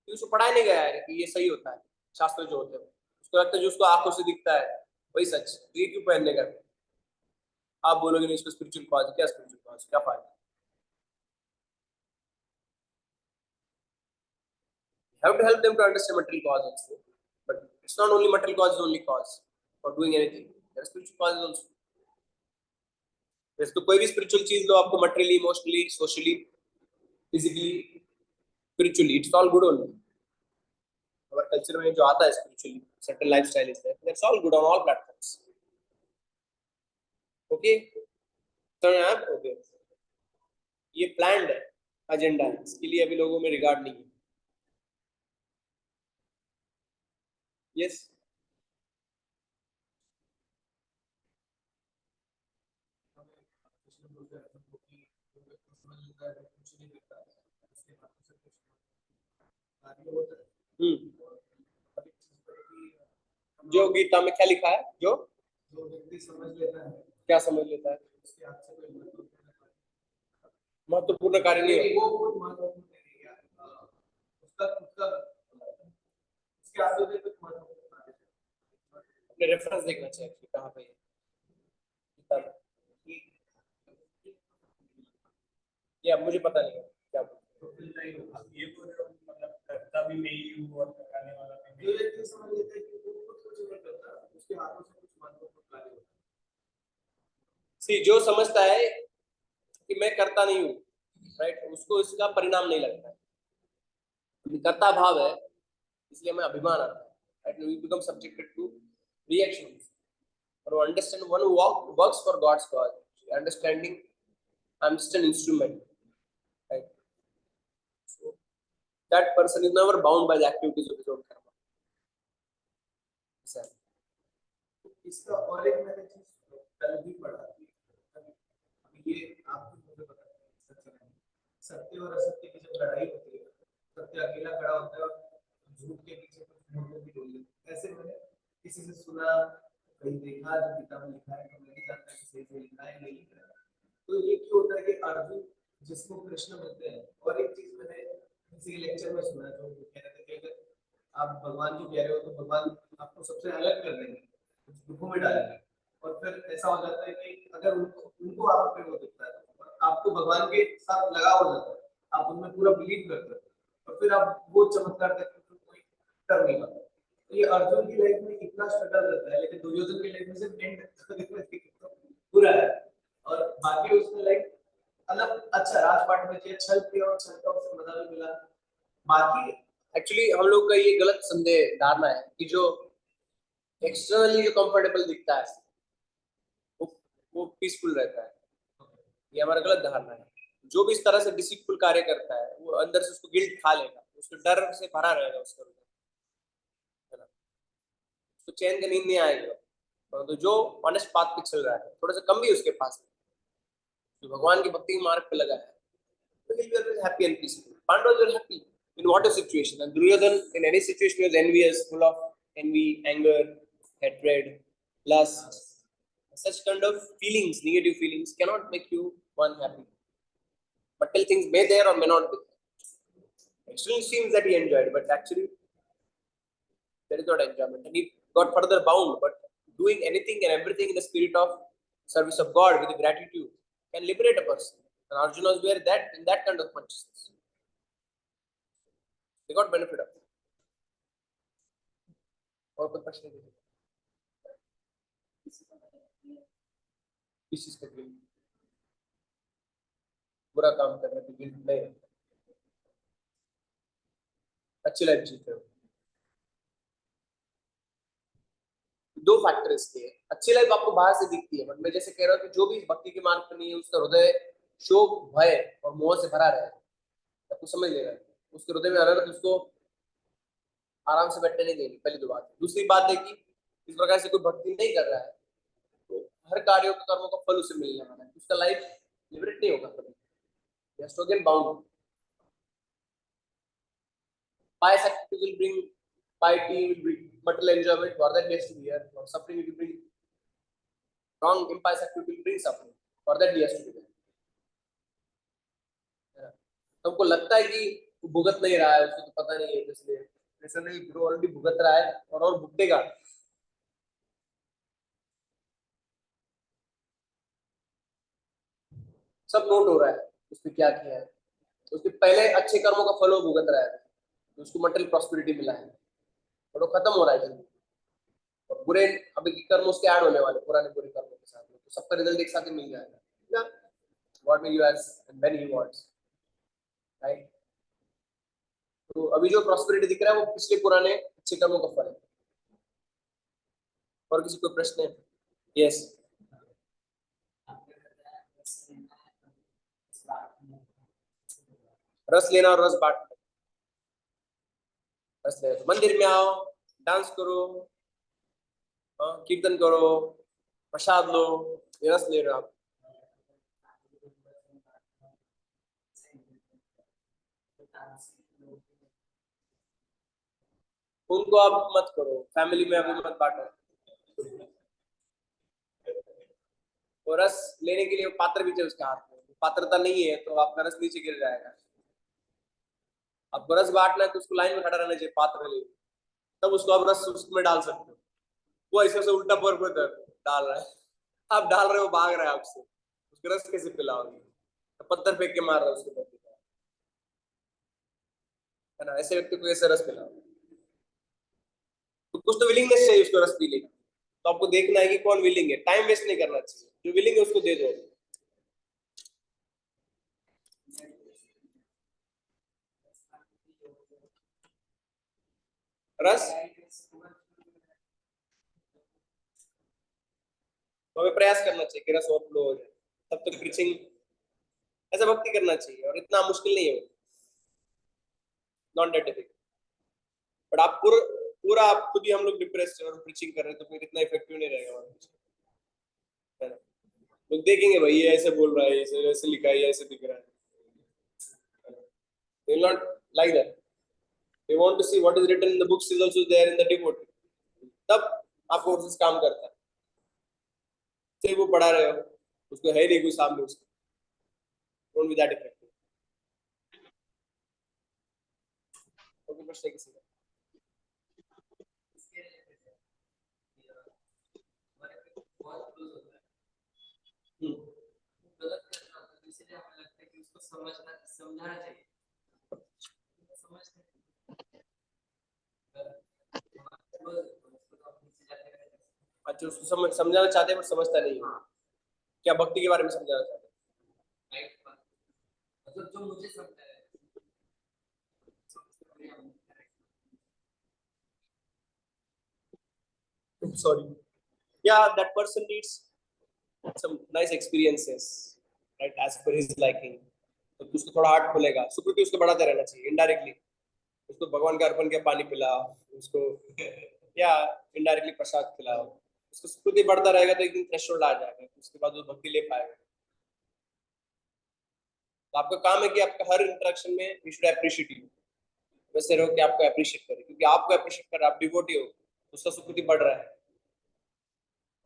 उसको पढ़ाया नहीं गया है कि ये सही होता है, शास्त्र जो होते हैं उसको लगता है जो उसको आंखों से दिखता है वही सच, तो ये क्यों पहनने का। आप बोलोगे नहीं इसको स्पिरिचुअल कॉज, क्या स्पिरिचुअल कॉज, क्या फायदा। You have to help them to understand material cause also, but it's not only material cause is only cause for doing anything, there are spiritual causes also। वैसे तो कोई भी spiritual चीज लो, आपको materially, emotionally, socially, physically, spiritually, it's all good only. हमारे culture में जो आता है spiritually, certain lifestyle is there, that's all good on all platforms. Okay, तो आप ओके, ये प्लान्ड है, एजेंडा है, इसके लिए अभी लोगों में रिगार्ड नहीं है। यस, जो गीता में क्या लिखा है, जो जो व्यक्ति समझ लेता है, क्या समझ लेता है, उसके हाथ से कोई महत्वपूर्ण कार्य नहीं है, वो बहुत महत्वपूर्ण नहीं है, उसका खुद का उसके हाथ में कुछ महत्वपूर्ण है। अपने रेफरेंस देखना चाहिए कि कहाँ पे है किताब। ये अब मुझे पता नहीं है क्या तो फिर नहीं होगा, ये बोल रहा हूँ मतलब करता भी मैं ही हूँ और करने वाला भी मैं। जो व्यक्ति समझ लेता है कि वो खुद कुछ नहीं करता, उसके हाथों से कुछ महत्वपूर्ण कार्य होता है। सी, जो समझता है कि मैं करता नहीं हूँ, राइट, उसको इसका परिणाम नहीं लगता है, कर्ता भाव है, इसलिए हमें अभिमान आता है, right, we become subjected to reactions, और understand one works for God's cause, understanding I am just an instrument, right, so that person is never bound by the activities of his own karma। Sir, इसका और एक मैंने चीज कल भी पढ़ा थी, अभी ये आपको मुझे पता है सत्य और असत्य की जब लड़ाई होती है किसी से सुना, कहीं देखा, जो किताब में लिखा है, तो मैं नहीं जानता कि सही से लिखा है नहीं लिखा है। तो ये क्यों होता है कि अर्जुन जिसको कृष्ण बोलते हैं। और एक चीज मैंने किसी के लेक्चर में सुना, जो कह रहे थे कि अगर आप भगवान को कह रहे हो तो भगवान आपको सबसे अलग कर देंगे, कुछ दुखों में डालेंगे। और फिर ऐसा हो जाता है कि अगर उनको उनको आप पे वो दिखता है, तो आपको भगवान के साथ लगाव हो जाता है, आप उनमें पूरा बिलीव करते हो, और फिर आप वो चमत्कार तक कोई कर नहीं पाता। तो ये अर्जुन की लाइफ में इतना स्ट्रगल रहता है, लेकिन दुर्योधन की लाइफ में सिर्फ एंड पूरा है। और बाकी उसमें लाइक अलग अच्छा राजपाट में किया, छल किया, और छल का उससे मजा भी मिला। बाकी एक्चुअली हम लोग का ये गलत संदेह धारणा है कि जो एक्सटर्नली जो कंफर्टेबल दिखता है वो पीसफुल रहता है। ये हमारा गलत धारणा है। जो भी इस तरह से डिसीटफुल कार्य करता है वो अंदर से उसको गिल्ट खा लेगा, उसको डर से भरा रहेगा उसका, है ना। उसको चैन का नींद नहीं आएगा। परंतु जो ऑनेस्ट पाथ पे चल रहा है, थोड़ा सा कम भी उसके पास है, जो भगवान की भक्ति के मार्ग पे लगा है, तो he'll be always happy and peaceful. Pandavas were happy in whatever situation, and Duryodhan in any situation was envious, full of envy, anger, hatred, lust. Such kind of feelings, negative feelings, cannot make you one happy. Material things may there or may not be. Externally seems that he enjoyed, but actually there is not enjoyment, and he got further bound. But doing anything and everything in the spirit of service of God with gratitude can liberate a person. And Arjuna was where that in that kind of consciousness. They got benefit of it. और कोई प्रश्न नहीं? किस चीज का guilt? बुरा काम करने की गिल्ट नहीं, अच्छी लाइफ जीते हो। दो फैक्टर इसके हैं। अच्छी लाइफ आपको बाहर से दिखती है, बट मैं जैसे कह रहा हूँ कि जो भी भक्ति के मार्ग पर नहीं है, उसका हृदय शोक, भय और मोह से भरा रहे, आपको समझ लेगा उसके हृदय में अनर्थ उसको आराम से बैठने नहीं देगी। पहली तो बात। दूसरी बात है कि इस प्रकार से कोई भक्ति नहीं कर रहा है तो हर कार्यों के कर्मों का फल उसे मिलने वाला है, उसका लाइफ लिबरेट नहीं होगा कभी, again bound. Pious activity will bring piety, will bring material enjoyment, for that he has to be here. Or suffering will bring wrong, impious activity will bring suffering, for that he has to be there. तो हमको लगता है कि वो भुगत नहीं रहा है, उसको तो पता नहीं है, इसलिए ऐसा नहीं, वो ऑलरेडी भुगत रहा है और भुगतेगा। सब नोट हो रहा है उसने क्या किया है, उसके पहले अच्छे कर्मों का फल वो भुगत रहा है, तो उसको मटेरियल प्रॉस्पेरिटी मिला है और वो खत्म हो रहा है जल्दी। और बुरे अभी के कर्म उसके ऐड होने वाले पुराने बुरे कर्मों के साथ में, तो सबका रिजल्ट एक साथ ही मिल जाएगा। What may you age and when he wants, right. तो अभी जो प्रॉस्पेरिटी दिख रहा है वो पिछले पुराने अच्छे कर्मों का फल है। और किसी कोई प्रश्न है? यस। रस लेना और रस बांटना। रस लेना तो मंदिर में आओ, डांस करो, कीर्तन करो, प्रसाद लो, ये रस ले रहे हो आप। उनको आप मत करो, फैमिली में अभी मत बांटो। वो रस लेने के लिए पात्र भी चाहिए उसके हाथ में, पात्रता नहीं है तो आपका रस नीचे गिर जाएगा। आपको रस बांटना है तो उसको लाइन में खड़ा रहना चाहिए पात्र ले, तब उसको आप रस उसमें डाल सकते हो। वो ऐसे से उल्टा पर डाल रहा है, आप डाल रहे हो, भाग रहा है आपसे, उसके रस कैसे पिलाओगे? तो पत्थर फेंक के मार रहा है उसके प्रति, है ना। ऐसे व्यक्ति को ऐसे रस पिलाओ, तो कुछ तो विलिंगनेस चाहिए उसको रस पीने की। तो आपको देखना है कि कौन विलिंग है, टाइम वेस्ट नहीं करना चाहिए, जो विलिंग है उसको दे दो। रस तो हमें प्रयास करना चाहिए कि रस और फ्लो हो जाए, तब तक प्रीचिंग ऐसा भक्ति करना चाहिए, और इतना मुश्किल नहीं है, नॉट दैट डिफिकल्ट। बट आप पूरा पूरा आप खुद ही, हम लोग डिप्रेस्ड और प्रीचिंग कर रहे हैं तो फिर इतना इफेक्टिव नहीं रहेगा हमारा। लोग देखेंगे भाई ये ऐसे बोल रहा है, ऐसे ऐसे लिखा है, ऐसे दिख रहा है, they will not like that. They want to see what is written in the books is also there in the devotee. तब आपको कोर्सेस काम करता है, सिर्फ वो पढ़ा रहे हो, उसको है नहीं कोई सामने, उसको don't be that effective. Okay, प्रश्न किसी का? इसके लिए हमारे पे बहुत क्लोज होता है, हम्म, गलत करना होता है, इसलिए हमें लगता है कि उसको समझाना चाहिए, समझते हैं। हमारे क्लोज उसको तो हम नीचे जाते रहते हैं। अच्छा, उसको समझाना चाहते हैं पर समझता नहीं है। हाँ, क्या भक्ति के बारे में समझाना चाहते राइट बात। मतलब जो मुझे समझा है, समझते बढ़िया हम हैं? सॉरी, या that person needs some nice experiences, right, as per his liking, तो उसको थोड़ा हार्ट खुलेगा, सुकृति उसको बढ़ाते रहना चाहिए इनडायरेक्टली। उसको भगवान का अर्पण किया पानी पिलाओ उसको, या इनडायरेक्टली प्रसाद खिलाओ, उसको सुकृति बढ़ता रहेगा तो एक दिन थ्रेशोल्ड आ जाएगा, उसके बाद वो भक्ति ले पाएगा। तो आपका काम है कि आपका हर इंटरेक्शन में यू शुड अप्रिशिएट यू, वैसे रहो कि आपको अप्रिशिएट करे, क्योंकि आपको अप्रिशिएट कर आप डिवोटी हो, उसका सुकृति बढ़ रहा है,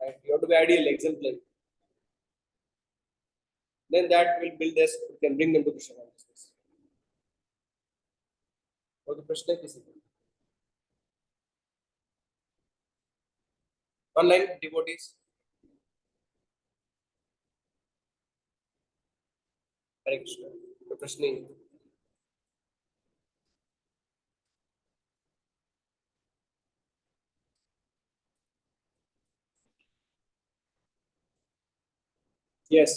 right, you have to be ideal example, then that will build this, can bring them to Krishna consciousness। और तो प्रश्न है किसी को? ऑनलाइन डिवोटीज, हरे कृष्ण, तो प्रश्न नहीं है। यस,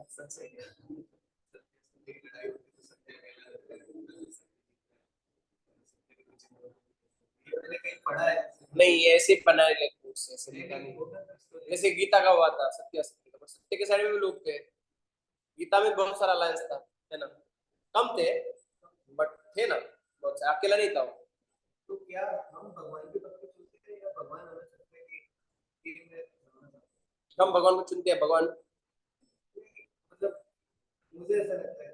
सच सही है। सत्य की लड़ाई होती तो सत्य कहना रहता है। ये मैंने कहीं पढ़ा है, नहीं ये ऐसे बनाए गए कोर्स, ऐसे लिखा लेकिन नहीं। होगा ना स्टोरी। जैसे गीता का हुआ था सत्य असत्य का, पर सत्य के साइड में भी लोग थे, गीता में बहुत सारा अलायंस था, है ना, कम थे बट थे ना, बहुत सारे, अकेला नहीं था वो। तो क्या हम भगवान की भक्ति चुनते हैं या भगवान हमें चुनते हैं कि मैं हम भगवान को चुनते हैं, भगवान, मतलब मुझे ऐसा लगता है,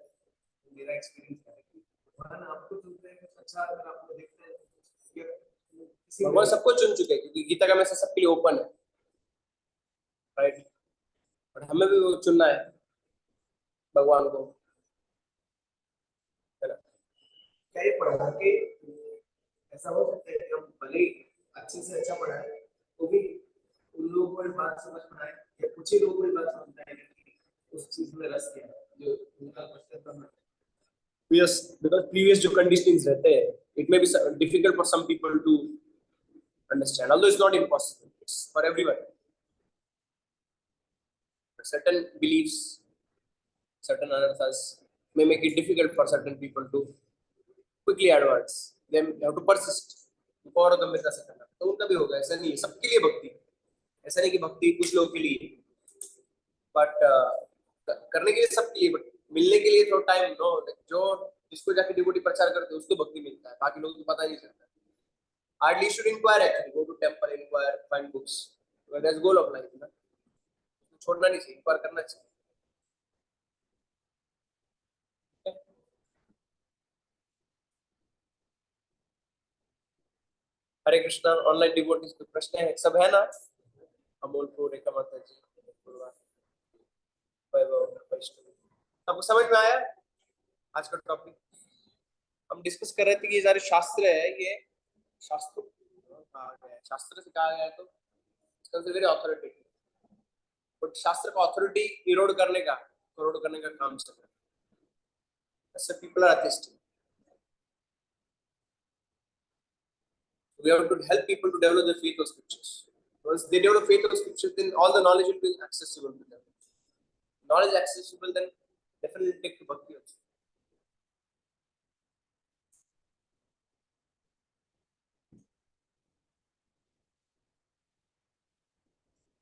मेरा एक्सपीरियंस है कि भगवान आपको चुनते हैं कुछ अच्छा अगर आपको देखते हैं कि किसी भगवान सबको चुन चुके हैं, क्योंकि गीता का मैसेज सबके लिए ओपन है, राइट, बट हमें भी वो चुनना है भगवान को, है ना। क्या ये पढ़ा के ऐसा हो सकता है कि हम भले ही अच्छे से अच्छा पढ़ाए तो भी उन लोगों को ये बात समझ में आए, या कुछ ही लोगों को ये बात समझ में आए कि उस चीज में रस क्या है जो उनका क्वेश्चन करना। Yes, because previous जो conditionings रहते हैं, it may be difficult for some people to understand, although it's not impossible, it's for everyone, but certain beliefs, certain anarthas may make it difficult for certain people to quickly advance, they have to persist, और गंभीरता से करना, तो उनका भी होगा, ऐसा नहीं है सबके लिए भक्ति, ऐसा नहीं कि भक्ति कुछ लोगों के लिए, बट करने के लिए सबके लिए, बट मिलने के लिए थोड़ा टाइम नो, जो जिसको जाके डिवोटी प्रचार करते हैं उसको भक्ति मिलता है, बाकी लोगों को पता नहीं चलता। Hardly should inquire actually, go to temple, inquire, find books, because that's goal of life, ना, छोड़ना नहीं चाहिए, inquire करना चाहिए। हरे कृष्णा, ऑनलाइन डिवोटीज को प्रश्न है, सब है ना, अमोल को, रेखा माता जी, वैभव, वैष्णव, आपको समझ में आया आज का टॉपिक? हम डिस्कस कर रहे थे कि ये सारे शास्त्र है, ये शास्त्र कहा गया है, शास्त्र से कहा गया है, तो इसका वेरी ऑथोरिटी, बट शास्त्र का ऑथोरिटी इरोड करने का, करोड़ करने का काम चल रहा है, ऐसे people are atheist. We have to help people to develop their faith of scriptures. Once they develop faith of scriptures, then all the knowledge will be accessible to them. Knowledge accessible, then definitely take to bhakti also.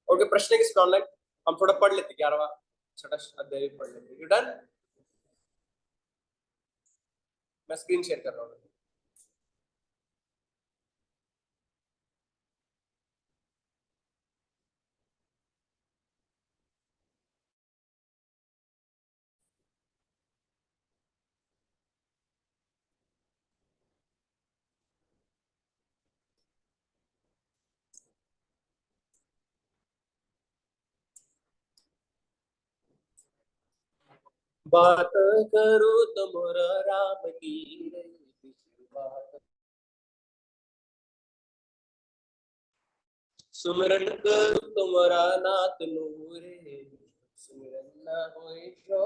Okay, प्रश्न किसका online? हम थोड़ा पढ़ लेते, 11वां छठा अध्याय पढ़ लेते। You done? मैं स्क्रीन शेयर कर रहा हूँ। बात करो तुम्हारा राम की रे, बात सुमिरन करो तुम्हारा नाथ नूरे, सुमिरन ना होए जो,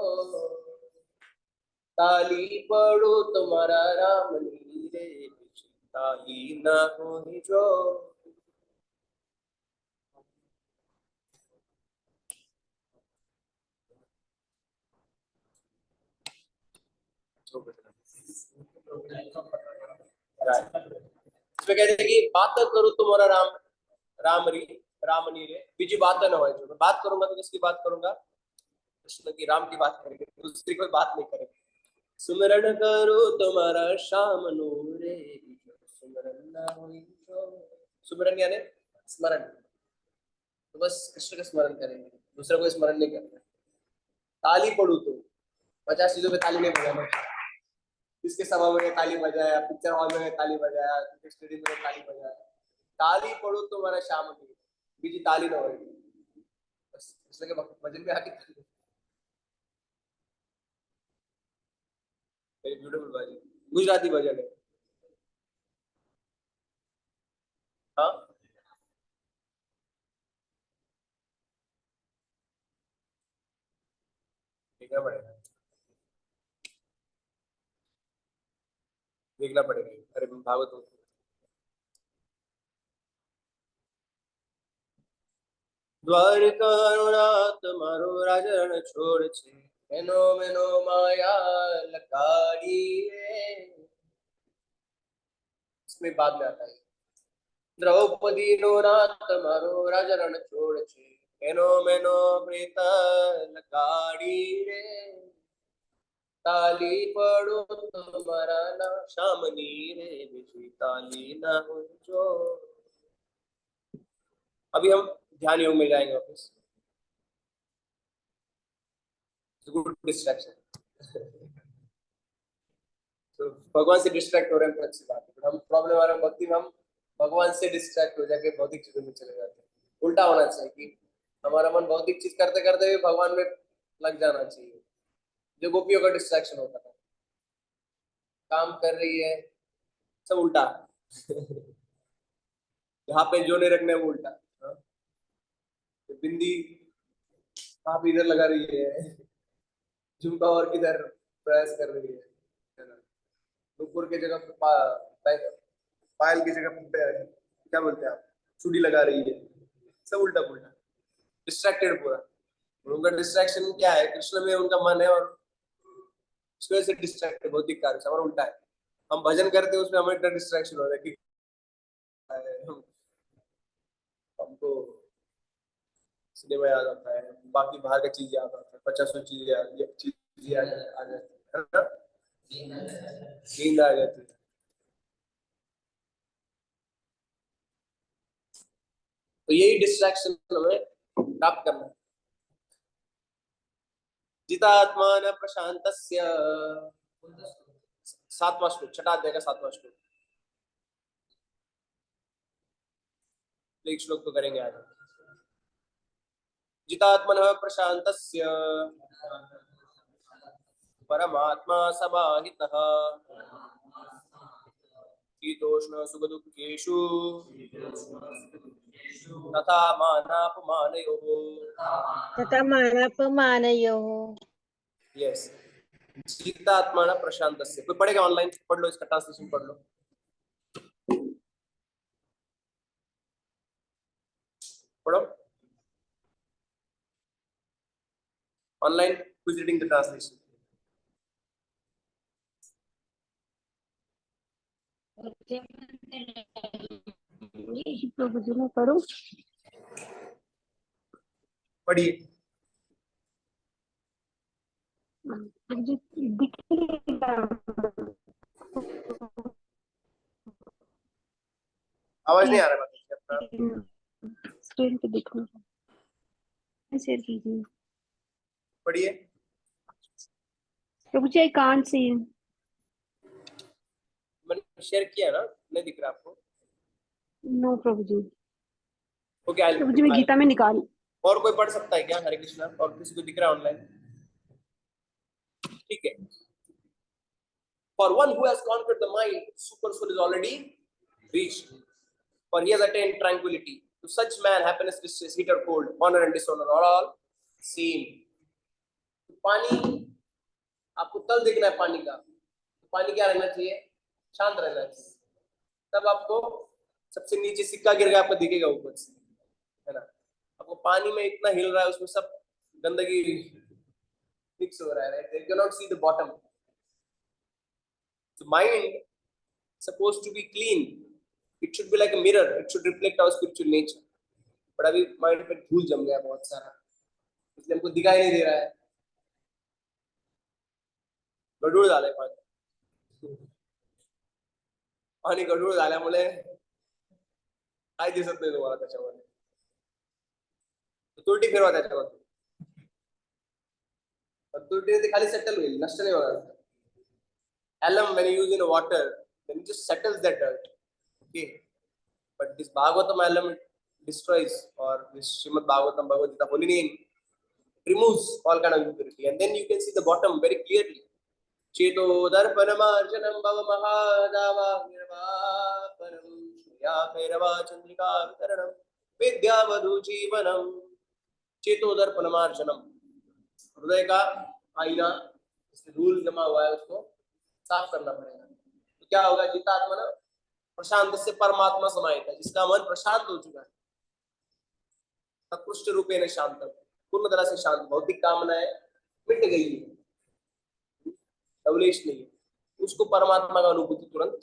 ताली पढ़ो तुम्हारा राम नीरे, ताली ना होए जो। इसमें कहते हैं कि बात करो तुम्हारा राम, राम री, राम नी रे, बीजी बात ना हो, मैं बात करूंगा तो किसकी बात करूंगा? कृष्ण की, राम की बात करेंगे, दूसरी कोई बात नहीं करेंगे। सुमिरन करो तुम्हारा श्याम नूरे, सुमिरन ना होई जो। सुमिरन यानी स्मरण, तो बस कृष्ण का स्मरण करेंगे, दूसरा कोई स्मरण नहीं करना। ताली पढ़ू तो 50 चीजों पे ताली नहीं बजाना। किसके सभा में ताली बजाया, पिक्चर हॉल में ताली बजाया, क्रिकेट स्टेडियम में ताली बजाया। ताली पढ़ो तुम्हारा श्याम नूरे, बीजी ताली ना होगी, बस कृष्ण के भजन में आके ब्यूटीफुल भजन, गुजराती भजन है। हाँ, देखना पड़ेगा, देखना पड़ेगा। अरे भागवत हो। દ્વારકાનાથ મારો રાજણ છોડ છે, એનો મેનો માયા લગાડી રે। इसमें बाद में आता है, द्रौपदी नो नाथ मारो राजरण छोड़ छे, एनो मेनो प्रीत लगाड़ी रे, ताली पड़ो तुम्हारा ना शामनी रे, बिजली ताली ना हो जो। अभी हम ध्यान योग में जाएंगे वापस, गुड डिस्ट्रैक्शन। तो भगवान से डिस्ट्रैक्ट हो रहे हैं तो अच्छी बात है, but हम प्रॉब्लम आ रहा है भक्ति में, हम भगवान से डिस्ट्रैक्ट हो जाके भौतिक चीजों में चले जाते हैं। उल्टा होना चाहिए कि हमारा मन भौतिक चीज करते करते भी भगवान में लग जाना चाहिए, जो गोपियों का डिस्ट्रैक्शन होता था। काम कर रही है, सब उल्टा। यहाँ पे जो नहीं रखना है वो उल्टा। हाँ? तो बिंदी आप इधर लगा रही है, झुमका और किधर प्रयास कर रही है ना? नुपुर की जगह पे पायल की जगह पे क्या बोलते हैं आप, चूड़ी लगा रही है, सब उल्टा पुल्टा, डिस्ट्रैक्टेड पूरा। उनका डिस्ट्रैक्शन क्या है? कृष्ण में उनका मन है, और उसकी वजह से डिस्ट्रैक्ट है भौतिक कार्य से। हमारा उल्टा है, हम भजन करते हैं उसमें हमें इतना डिस्ट्रैक्शन हो रहा है कि हमको सिनेमा याद आता है, बाकी बाहर का चीज याद आता है, 50 चीजें आ जाती है ना? नींद आ जाती है। तो यही डिस्ट्रैक्शन हमें प्राप्त करना है। जितात्मान प्रशांतस्य, 7वां श्लोक, छठा अध्याय का 7वां श्लोक। एक श्लोक तो करेंगे आज। जितात्मन प्रशांतस्य, परमात्मा समाहितः, शीतोष्ण सुख दुखेषु तथा मानापमानयोः। तथा मानापमानयोः। यस, जितात्मन प्रशांतस्य। कोई पढ़ेगा ऑनलाइन? पढ़ लो, इसका ट्रांसलेशन पढ़ लो, पढ़ो online, who is reading the translation? प्रभु जी मैं पढ़ूं? पढ़िए। प्रभु जी दिख नहीं रहा। आवाज नहीं आ रहा है अपना? स्क्रीन पे दिखूं? शेयर कीजिए। पढ़िए। प्रभु जी आई कांट सी। मैंने शेयर किया ना, नहीं दिख रहा आपको? नो प्रभु जी। ओके, प्रभु जी मैं गीता में निकाल। और कोई पढ़ सकता है क्या हरे कृष्णा? और किसी को दिख रहा है online? For one who has conquered the mind, super soul is already reached. For he has attained tranquility. To such man, happiness, distress, heat or cold, honor and dishonor are all same. पानी आपको तल देखना है पानी का, तो पानी क्या रहना चाहिए? शांत रहना चाहिए। तब आपको सबसे नीचे सिक्का गिर गया आपको दिखेगा ऊपर से, है ना? आपको पानी में इतना हिल रहा है, उसमें सब गंदगी मिक्स हो रहा है, right? They cannot see the bottom. So mind supposed to be clean. It should be like a mirror. It should reflect our spiritual nature. But अभी माइंड पे धूल जम गया बहुत सारा, इसलिए हमको दिखाई नहीं दे रहा है। गडूळ झालंय पाणी गडूळ झाल्यामुळे काय दिसत नाही तुम्हाला त्याच्यामध्ये, तुरटी फिरवा त्याच्यावर, तुरटीने ते खाली सेटल होईल, नष्ट नाही होणार। Alum, when you use in water, then it just settles that dirt. Okay, but this Bhagavatam alum, it destroys, or this Srimad Bhagavatam, Bhagavad Gita, holy name, removes all kind of impurity, and then you can see the bottom very clearly. Cheto darpanamarjanam bhava mahadava nirvapanam shriya bhairava chandrika vitaranam vidyavadhu जीवनम। चेतो दर्पणमार्जनम, हृदय का आईना, इसमें धूल जमा हुआ है उसको साफ करना पड़ेगा। तो क्या होगा? जितात्मा ना प्रशांत से परमात्मा समाहित है, जिसका मन प्रशांत हो चुका है, उत्कृष्ट रूपेण शांत, पूर्ण तरह से शांत, भौतिक कामनाएं मिट गई है, अवलेश नहीं है, उसको परमात्मा का अनुभूति तुरंत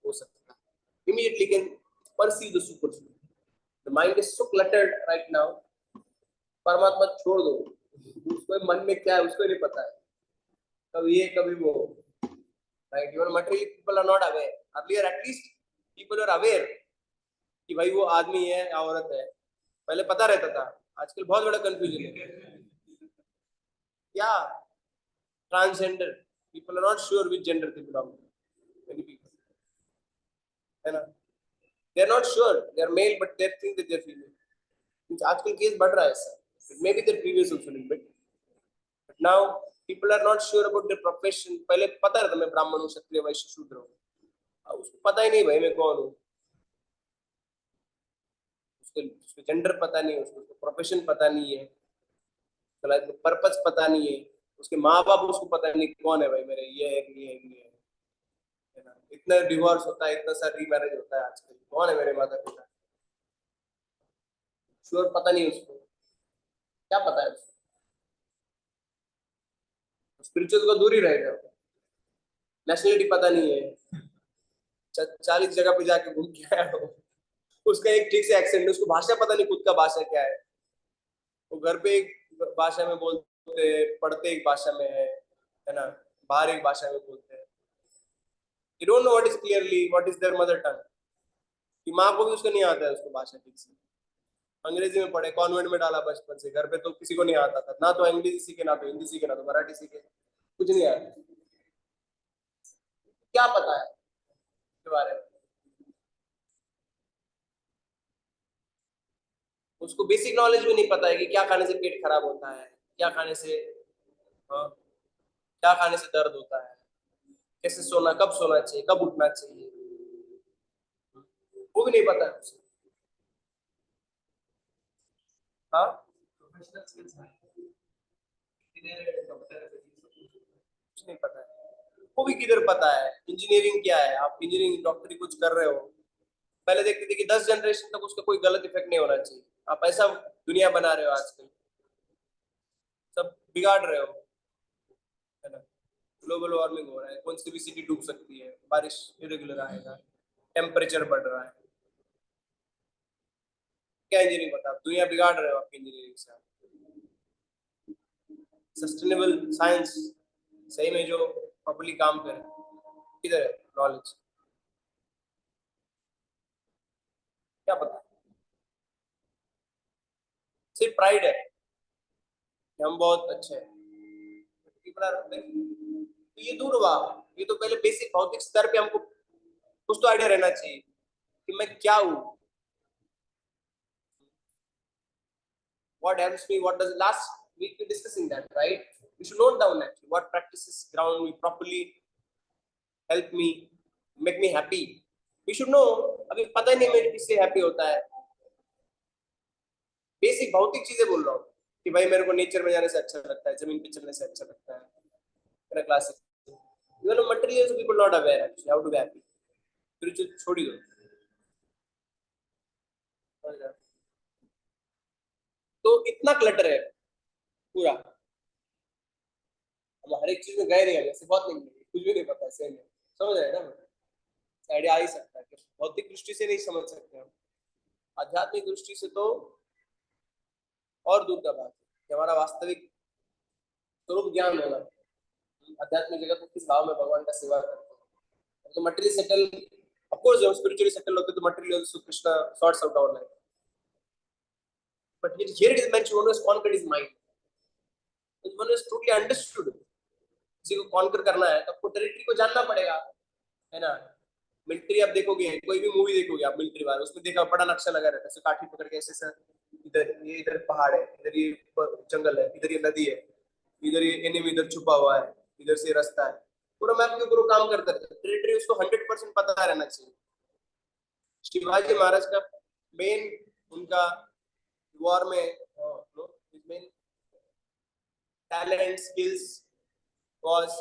हो सकता है। Immediately can perceive the super soul. The mind is so cluttered right now. परमात्मा छोड़ दो, उसको मन में क्या है उसको नहीं पता है, कभी ये कभी वो, right? Even materially people are not aware. Earlier at least people are aware कि भाई वो आदमी है या औरत है, पहले पता रहता था। आजकल बहुत बड़ा कंफ्यूजन है। क्या transgender, people are not sure which gender they belong to. Many people, है ना? They are not sure. They are male, but they think that they are female. आजकल केस बढ़ रहा है ऐसा. It may be their previous also a little bit, but now people are not sure about their profession. पहले पता रहता मैं ब्राह्मण हूँ, क्षत्रिय, वैश्य, शूद्र हूँ, अब उसको पता ही नहीं भाई मैं कौन हूँ, उसको जेंडर पता नहीं है, उसको प्रोफेशन पता नहीं है, पर्पस पता नहीं है, उसके माँ बाप उसको पता नहीं कौन है भाई मेरे, ये है ये है ये है ना? इतना डिवोर्स होता है, इतना सा रीमैरिज होता है आजकल, कौन है मेरे माता पिता, श्योर पता नहीं उसको, क्या पता है उसको? स्पिरिचुअल को दूर ही रहेगा। नेशनलिटी पता नहीं है, 40 जगह पे जाके घूम के आया हो, उसका एक ठीक से एक्सेंट है, उसको भाषा पता नहीं, खुद का भाषा क्या है, वो घर पे एक भाषा में बोलते, पढ़ते एक भाषा में है ना, बाहर एक भाषा में बोलते हैं। You don't know what is clearly what is their mother tongue. कि माँ को भी उसको नहीं आता है उसको भाषा ठीक से, अंग्रेजी में पढ़े, कॉन्वेंट में डाला बचपन से, घर पे तो किसी को नहीं आता था, ना तो अंग्रेजी सीखे, ना तो हिंदी सीखे, ना तो मराठी सीखे, कुछ नहीं आता। क्या पता है इसके बारे में? उसको बेसिक नॉलेज भी नहीं पता है कि क्या खाने से पेट खराब होता है, क्या खाने से क्या खाने से दर्द होता है, कैसे सोना, कब सोना चाहिए, कब उठना चाहिए, वो भी नहीं पता है उसे। हाँ, प्रोफेशनल स्किल्स है, डॉक्टर कुछ नहीं पता है, वो भी किधर पता है। इंजीनियरिंग क्या है, आप इंजीनियरिंग डॉक्टरी कुछ कर रहे हो, पहले देखते थे कि 10 जनरेशन तक उसका कोई गलत इफेक्ट नहीं होना चाहिए, आप ऐसा दुनिया बना रहे हो, आजकल सब बिगाड़ रहे हो, है ना? ग्लोबल वार्मिंग हो रहा है, कौन सी भी सिटी डूब सकती है, बारिश इरेगुलर आएगा, टेम्परेचर बढ़ रहा है, क्या इंजीनियरिंग बता, आप दुनिया बिगाड़ रहे हो आपकी इंजीनियरिंग से। सस्टेनेबल साइंस सही में जो प्रॉपर्ली काम करे, किधर है नॉलेज? क्या पता, सिर्फ प्राइड है कि हम बहुत अच्छे हैं, तो ये दूर हुआ। ये तो पहले बेसिक भौतिक स्तर पे हमको कुछ तो आइडिया रहना चाहिए कि मैं क्या हूँ, what helps me, what does, last week we discussing that, right? We should note down actually what practices ground we properly help me, make me happy. We should know. अभी पता ही नहीं मेरे किससे हैप्पी होता है. बेसिक भौतिक चीजें बोल रहा हूँ कि भाई मेरे को नेचर में जाने से अच्छा लगता है, जमीन पे चलने से अच्छा लगता है. मेरा classic. Even materials people not aware actually how to be happy. Spiritual छोड़ ही दो. तो इतना क्लटर है पूरा. हम हर एक चीज में गए नहीं है, जैसे बहुत नहीं, कुछ भी नहीं पता है. सही में समझ आए ना. आइडिया आ ही सकता है कि भौतिक दृष्टि से नहीं समझ सकते हम. आध्यात्मिक दृष्टि से तो और दूर का बात है कि हमारा वास्तविक स्वरूप ज्ञान होना. आध्यात्मिक जगत में किस भाव में भगवान का सेवा करते हैं. तो मटेरियल सेटल, ऑफ कोर्स जब स्पिरिचुअली सेटल होते तो material also Krishna sorts out our life. But here it is mentioned one has conquered his mind. One has totally understood. किसी को कॉन्कर करना है तो आपको टेरिटरी को जानना पड़ेगा, है ना. मिलिट्री आप देखोगे, कोई भी मूवी देखोगे आप मिलिट्री वाला, उसमें देखा बड़ा नक्शा लगा रहता है. ऐसे काठी पकड़ के ऐसे इधर ये, इधर पहाड़ है, इधर ये जंगल है, इधर ये नदी है, इधर ये एनिमी इधर छुपा हुआ है, इधर से रास्ता है. पूरा मैप के ऊपर काम करता है. टेरिटरी उसको 100% पता रहना चाहिए. शिवाजी महाराज का मेन उनका वॉर में main talent skills was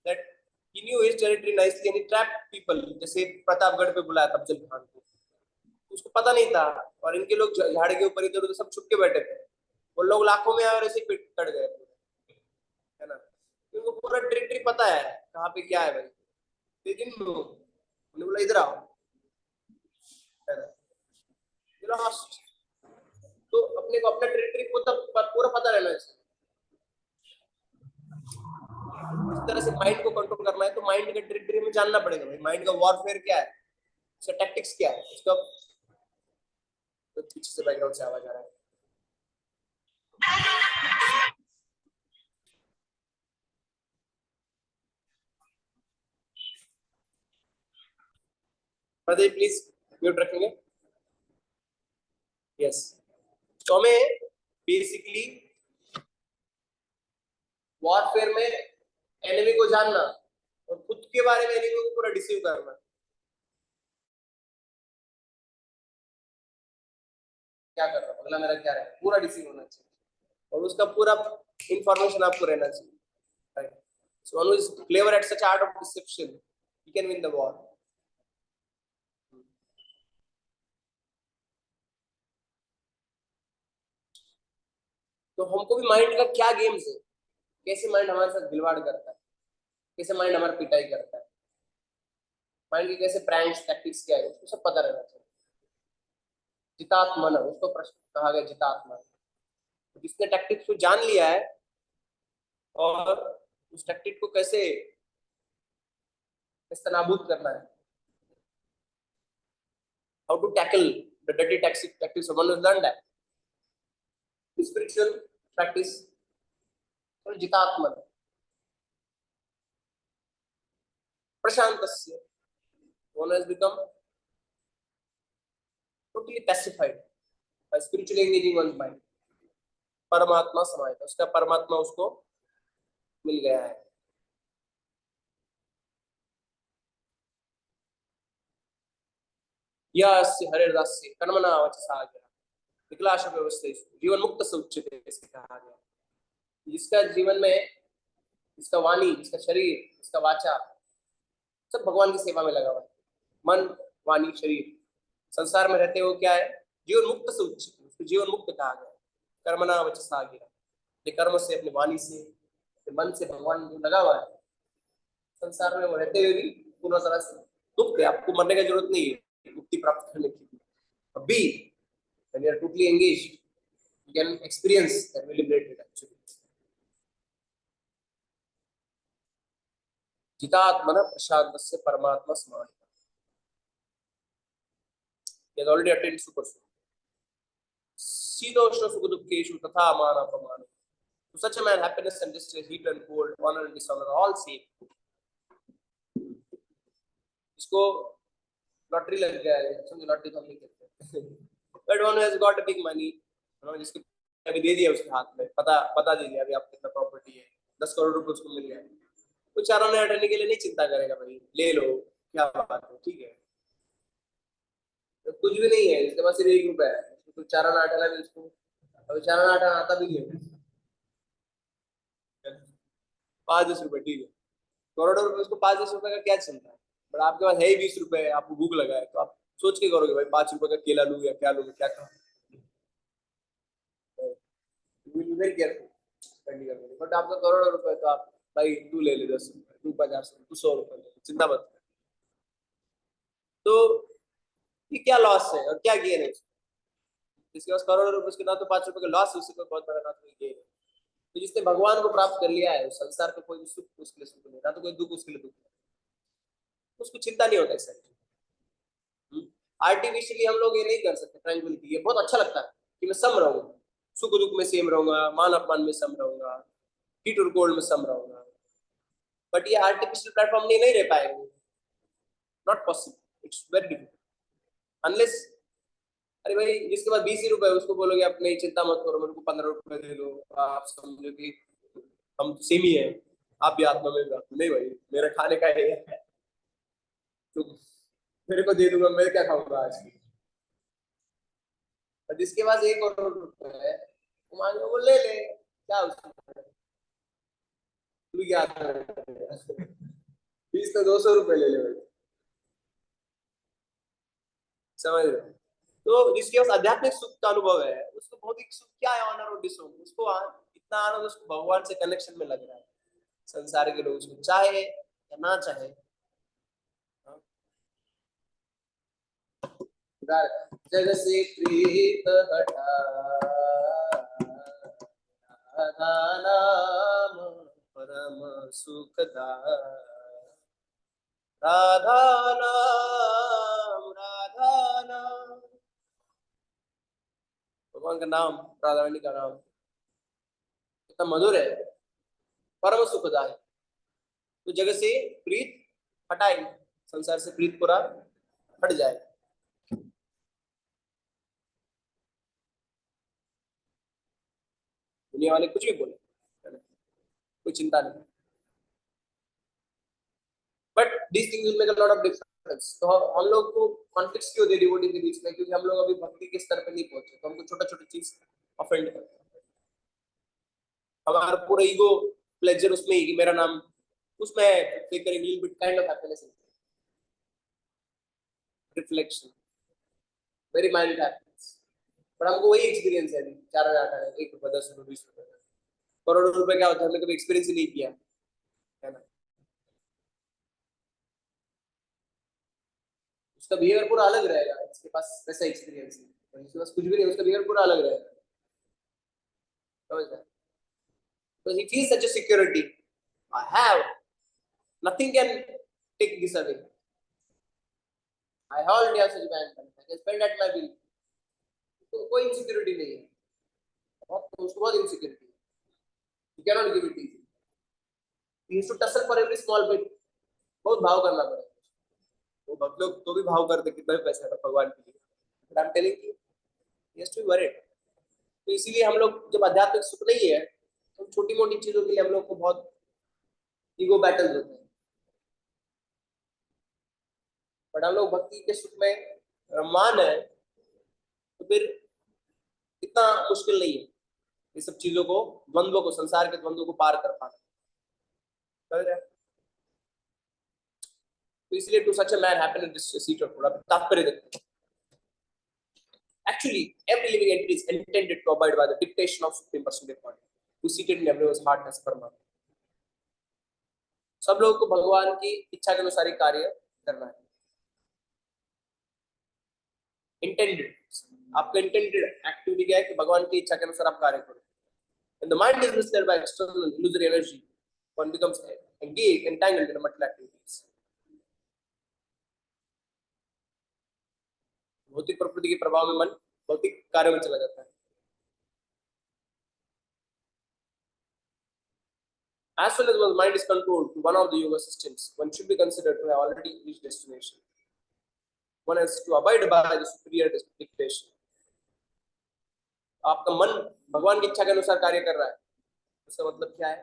that he knew his territory nicely and he trapped people. जैसे प्रतापगढ़ पे बुलाया था अफजल खान को, उसको पता नहीं था, और इनके लोग झाड़ के ऊपर इधर उधर सब छुप के बैठे थे. वो लोग लाखों में और ऐसे पिट कट गए, है ना. उनको पूरा टेरिटरी पता है कहाँ पे क्या है भाई. लेकिन उन्होंने बोला इधर आओ, है ना. लॉस्ट. तो अपने को अपना टेरिटरी को तब पूरा पता रहना चाहिए. इस तरह से माइंड को कंट्रोल करना है तो माइंड के टेरिटरी में जानना पड़ेगा भाई माइंड का वॉरफेयर क्या है, उसका टैक्टिक्स क्या है. उसका तो पीछे से बैकग्राउंड से आवाज आ रहा है. प्रदीप प्लीज म्यूट रखेंगे. यस. तो हमें बेसिकली वॉरफेयर में एनिमी को जानना और खुद के बारे में एनिमी को पूरा डिसीव करना. क्या कर रहा हूं, अगला मेरा क्या है, पूरा डिसीव होना चाहिए और उसका पूरा इंफॉर्मेशन आपको रहना चाहिए. Right. So one who is clever at such art of deception, he can win the war. तो हमको भी माइंड का क्या गेम्स है, कैसे माइंड हमारे साथ खिलवाड़ करता है, कैसे माइंड हमारी पिटाई करता है, माइंड के कैसे प्रैंक्स टैक्टिक्स क्या है, उसको सब पता रहना चाहिए. जितात्मन, उसको प्रश्न कहा गया जितात्मन. तो जिसने टैक्टिक्स को जान लिया है और उस टैक्टिक को कैसे नाबूद करना है, how to tackle the dirty tactics one has learned that. Spiritual practice जितात्मन प्रशांतस्य, one has become totally pacified by spiritually engaging one's mind. परमात्मा समाहित, उसका परमात्मा उसको मिल गया है. यस्य हरिर्दास्य कर्मणा वचसा गया विकलाश व्यवस्था जीवन मुक्त से उच्चते ऐसे कहा गया. जिसका जीवन में, जिसका वाणी, जिसका शरीर, जिसका वाचा सब भगवान की सेवा में लगा हुआ है. मन वाणी शरीर संसार में रहते हो क्या है, जीवन मुक्त से उच्च, उसको जीवन मुक्त कहा गया. कर्मणा वचसा गया, अपने कर्म से, अपने वाणी से, अपने मन से भगवान जो लगा हुआ है, संसार में वो रहते हुए भी पूर्ण तरह से मुक्त है. आपको मरने की जरूरत नहीं है मुक्ति प्राप्त करने की. अभी when you are totally engaged, you can experience that will liberate it actually. जितात्मन प्रशांतस्य परमात्मा समाहित. He has already attained super soul. शीतोष्ण सुख दुखेषु तथा मान अपमान. To such a man, happiness and distress, heat and cold, honor and dishonor, all same. इसको lottery लग गया है, समझो लॉटरी तो हम नहीं कहते. But one has got a big money, जिसको अभी दे दिया उसके हाथ में, पता दे दिया अभी आप कितना प्रॉपर्टी है, 10 करोड़ रुपए उसको मिल गया. तो चारों ने हटाने के लिए नहीं चिंता करेगा, भाई ले लो क्या बात है, ठीक है। तो कुछ भी नहीं है, इसके पास सिर्फ 1 रुपया है, तो चारों ने हटाना भी उसको, अभी चारों ने हटाना आता भी नहीं है। 5-10 रुपए, ठीक है, करोड़ों रुपए, उसको 5-10 रुपए का क्या चिंता है। बट आपके पास है ही 20 रुपए, आपको भूख लगा है, तो आप सोच के करोगे भाई 5 रुपए का केला लूं या क्या लूं, क्या खाऊं। वेरी केयरफुल करनी करनी। बट आपका करोड़ों रुपए, तो आप भाई तू ले ले 10 रुपए, तू 50 रुपए, तू 100 रुपए ले ले, चिंता मत कर। तो ये क्या लॉस है और क्या गेन है। जिसके पास करोड़ों रुपए, उसके ना तो 5 रुपए का लॉस है, उससे कोई बहुत बड़ा ना कोई गेन है। तो जिसने भगवान को प्राप्त कर लिया है, उस संसार का कोई भी सुख उसके लिए सुख नहीं, ना तो कोई दुख उसके लिए दुख नहीं, उसको चिंता नहीं होता इससे। आर्टिफिशियली हम लोग ये नहीं कर सकते ट्रैंक्विलिटी, ये बहुत अच्छा लगता है कि मैं सम रहूंगा, सुख दुख में सेम रहूंगा, मान अपमान में सम रहूंगा, हीट और कोल्ड में सम रहूंगा। बट ये आर्टिफिशियल प्लेटफॉर्म नहीं रह पाएंगे, not possible, it's very difficult unless, अरे भाई जिसके पास 20 ही रुपए, उसको बोलोगे आप नहीं चिंता मत करो, मेरे को 15 रुपए दे दो, आप समझो कि हम सेम ही है, आप भी आत्मा में भी आत्मा, नहीं भाई मेरा खाने का है, तो मेरे को दे दूंगा, मैं क्या खाऊंगा आज की। और जिसके पास 1 करोड़ रुपए है, वो मांगे वो ले ले, क्या उसको, तू क्या 20 तो 200 रुपए ले ले भाई, समझ रहे हो। तो जिसके पास आध्यात्मिक सुख का अनुभव है, उसको भौतिक सुख क्या है, ऑनर और डिसऑनर, उसको इतना आनंद उसको भगवान से कनेक्शन में लग रहा है। संसार के लोग उसको चाहे या ना चाहे, जग से प्रीत हटा राधा नाम परम सुखदायक, राधा नाम, राधा नाम, भगवान का नाम, राधा रानी का नाम कितना मधुर है, परम सुखदायक। तो जगत से प्रीत हटाए, संसार से प्रीत पूरा हट जाए। दुनिया वाले कुछ भी बोले, कोई चिंता नहीं, but this things will make a lot of difference. तो हम लोग को कॉन्फ्लिक्ट्स क्यों दे डिवोटी के बीच में, क्योंकि हम लोग अभी भक्ति के स्तर पे नहीं पहुंचे, तो हमको छोटा छोटा चीज ऑफेंड करता है। हमारा पूरा ईगो प्लेजर उसमें ही कि मेरा नाम उसमें है, flickering little bit kind of happiness, reflection, very mild happiness. पर हमको वही एक्सपीरियंस है अभी, 4,000 है, 1 रुपए, 10 रुपए, 20 रुपए, करोड़ों रुपए क्या होता है, हमने कभी एक्सपीरियंस ही नहीं किया है ना। उसका बिहेवियर पूरा अलग रहेगा, इसके पास वैसा एक्सपीरियंस है, और जिसके पास कुछ भी नहीं, उसका बिहेवियर पूरा अलग रहेगा, समझ रहे। तो he feels such a security, I have, nothing can take this away, I already have such bank account, I can spend at my will, तो कोई इनसिक्योरिटी नहीं है, उसको बहुत इनसिक्योरिटी है, you cannot give it easy, he has to tussle for every small bit, बहुत भाव करना पड़ेगा। वो भक्त लोग तो भी भाव करते कितना भी पैसा है भगवान के लिए, but I am telling you he has to be worried. तो इसीलिए हम लोग जब आध्यात्मिक सुख नहीं है, तो छोटी मोटी चीजों के लिए हम लोग को बहुत ईगो बैटल्स होते हैं, बट हम लोग भक्ति के सुख में रमान है, तो फिर इतना मुश्किल नहीं है ये सब चीजों को, द्वंद्वों को, संसार के द्वंद्वों को पार कर पाना, समझ रहे हैं। तो इसलिए to such a man happen in this seat of थोड़ा तात्पर्य देखते हैं। Actually, every living entity is intended to abide by the dictation of Supreme Personality of Godhead, who is seated in everyone's heart as Paramaatma. सब लोगों को भगवान की इच्छा के अनुसार ही कार्य करना है। इंटेंडेड, आपका इंटेंडेड एक्टिविटी क्या है कि भगवान की इच्छा के अनुसार आप कार्य करो। When the mind is misled by external illusory energy, one becomes engaged, entangled in material activities. भौतिक प्रकृति के प्रभाव में मन भौतिक कार्य में चला जाता है। As soon as one's mind is controlled to one of the yoga systems, one should be considered to have already reached destination. One has to abide by the superior dictation. आपका मन भगवान की इच्छा के अनुसार कार्य कर रहा है, इसका मतलब क्या है?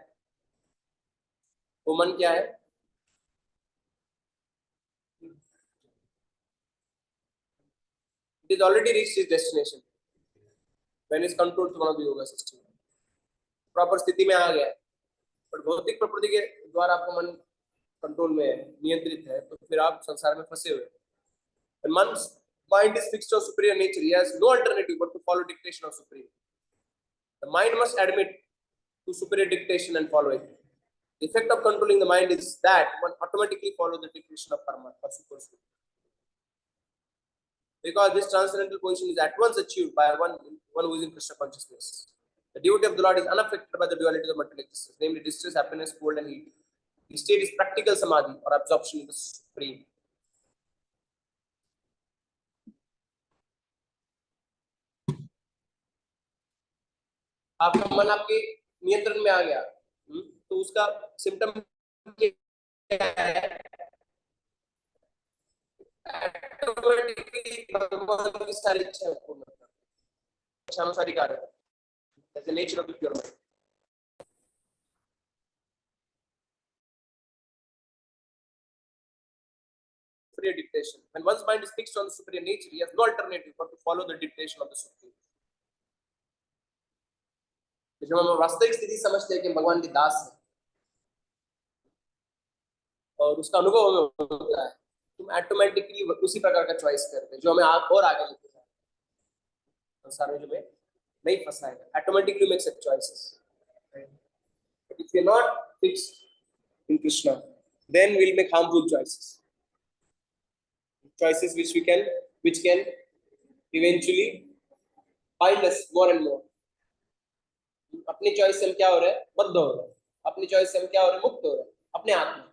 वो मन क्या है? It is already reached its destination when it's controlled through one of the yoga system. Proper स्थिति में आ गया है, पर भौतिक प्रकृति के द्वारा आपका मन कंट्रोल में है, नियंत्रित है, तो फिर आप संसार में फंसे हुए हैं. When one's mind is fixed on superior nature, he has no alternative but to follow dictation of supreme. The mind must admit to superior dictation and follow it. The effect of controlling the mind is that one automatically follows the dictation of karma or super soul. Because this transcendental position is at once achieved by one who is in Krishna consciousness. The devotee of the Lord is unaffected by the duality of material existence, namely distress, happiness, cold, and heat. The state is practical samadhi or absorption in the supreme. आपका मन आपके नियंत्रण में आ गया, तो उसका symptom क्या है? ऑटोमेटिकली भगवान की सारी इच्छा पूर्ण करता है, इच्छानुसारी कार्य करता है. That's the nature of the pure mind. Superior dictation. When one's mind is fixed on the superior nature, he has no alternative but to follow the dictation of the supreme. जब हम वास्तविक स्थिति समझते हैं कि भगवान के दास हैं और उसका अनुभव हमें होता है, तुम ऑटोमेटिकली उसी प्रकार का चॉइस करते हैं जो हमें और आगे लेके जाए, संसार में जो हमें नहीं फंसाएगा. Automatically make such choices. If you're not fixed in Krishna, then we'll make harmful choices. Choices which can eventually bind us more and more. अपनी चॉइस से हम क्या हो रहे हैं? बद्ध हो रहे हैं. अपनी चॉइस से हम क्या हो रहे हैं? मुक्त हो रहे हैं. अपने आप में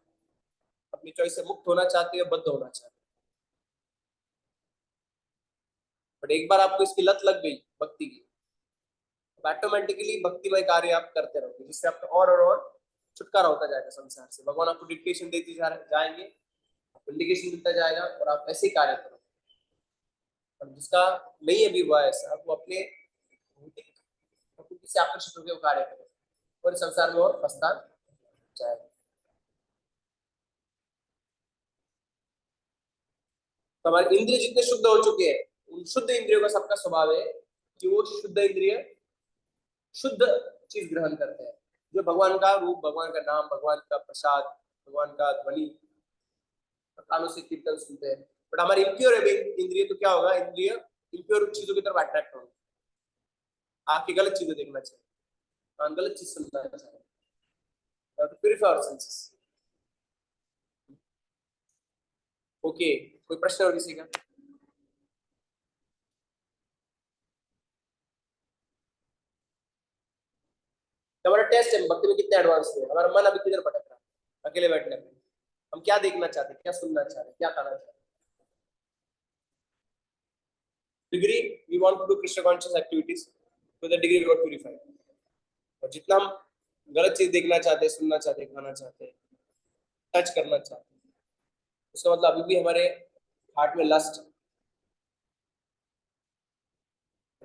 अपनी चॉइस से मुक्त होना चाहते हैं, बद्ध होना चाहते हैं. बट एक बार आपको इसकी लत लग गई भक्ति की, तो ऑटोमेटिकली भक्तिमय कार्य आप करते रहोगे, जिससे आपको और छुटकारा होता जाएगा संसार से. भगवान आपको डिक्टेशन देते जाएंगे, इंडिकेशन मिलता जाएगा और आप ऐसे ही कार्य करो. और जिसका नहीं अभी हुआ ऐसा, वो अपने भौतिक प्रकृति से आकर्षित होकर कार्य करे और संसार में और फंसता जाएगा. तो हमारे इंद्रिय जितने शुद्ध हो चुके हैं, उन शुद्ध इंद्रियों का सबका स्वभाव है कि वो शुद्ध इंद्रिय शुद्ध चीज ग्रहण करते हैं, जो भगवान का रूप, भगवान का नाम, भगवान का प्रसाद, भगवान का ध्वनि कानों से कीर्तन सुनते हैं. बट हमारी इम्प्योर इंद्रिय तो क्या होगा? इंद्रिय इम्प्योर चीजों की तरफ अट्रैक्ट होंगे. आपकी गलत चीजें देखना चाहिए, गलत चीज सुनना चाहिए. Purify our senses. ओके, कोई प्रश्न और किसी का? हमारा टेस्ट है भक्ति में कितने एडवांस है. हमारा मन अभी किधर भटक रहा है अकेले बैठने में. हम क्या देखना चाहते हैं, क्या सुनना चाहते हैं, क्या करना चाहते हैं. Degree we want to do Krishna conscious activities, तो the degree we got purified. और जितना हम गलत चीज देखना चाहते हैं, सुनना चाहते हैं, खाना चाहते हैं, टच करना चाहते हैं, उसका मतलब अभी भी हमारे हार्ट में लस्ट है.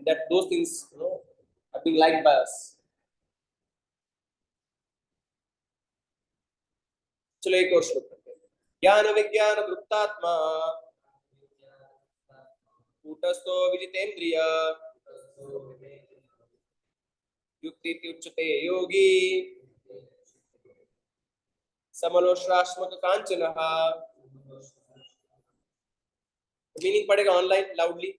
that those things are being liked by us. चलो एक और श्लोक करते हैं. ज्ञान विज्ञान वृत्तात्मा कूटस्थो विजितेन्द्रिय युक्ति उच्यते योगी समलोष्टाश्मक कांचनः. मीनिंग पढ़ेगा ऑनलाइन लाउडली.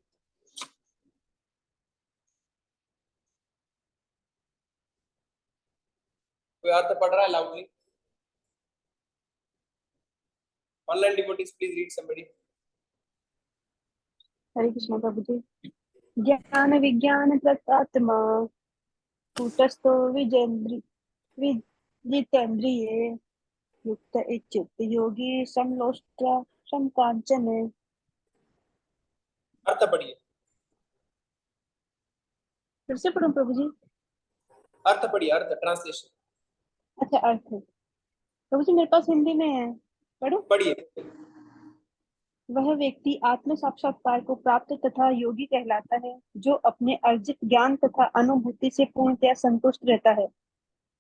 कोई अर्थ पढ़ रहा है loudly? Online devotees please read somebody. Hare Krishna Prabhu ji. ज्ञान विज्ञान प्रत्यात्मा कूटस्थो विजितेन्द्रिये युक्त इच्युत योगी समलोष्टा समकांचन. अर्थ पढ़िए. फिर से पढ़ूं प्रभु जी? अर्थ पढ़िए, अर्थ ट्रांसलेशन. अच्छा, अर्थ प्रभु जी मेरे पास हिंदी में है, पढ़ूं? पढ़िए. वह व्यक्ति आत्म साक्षात्कार को प्राप्त तथा योगी कहलाता है, जो अपने अर्जित ज्ञान तथा अनुभूति से पूर्णतया संतुष्ट रहता है.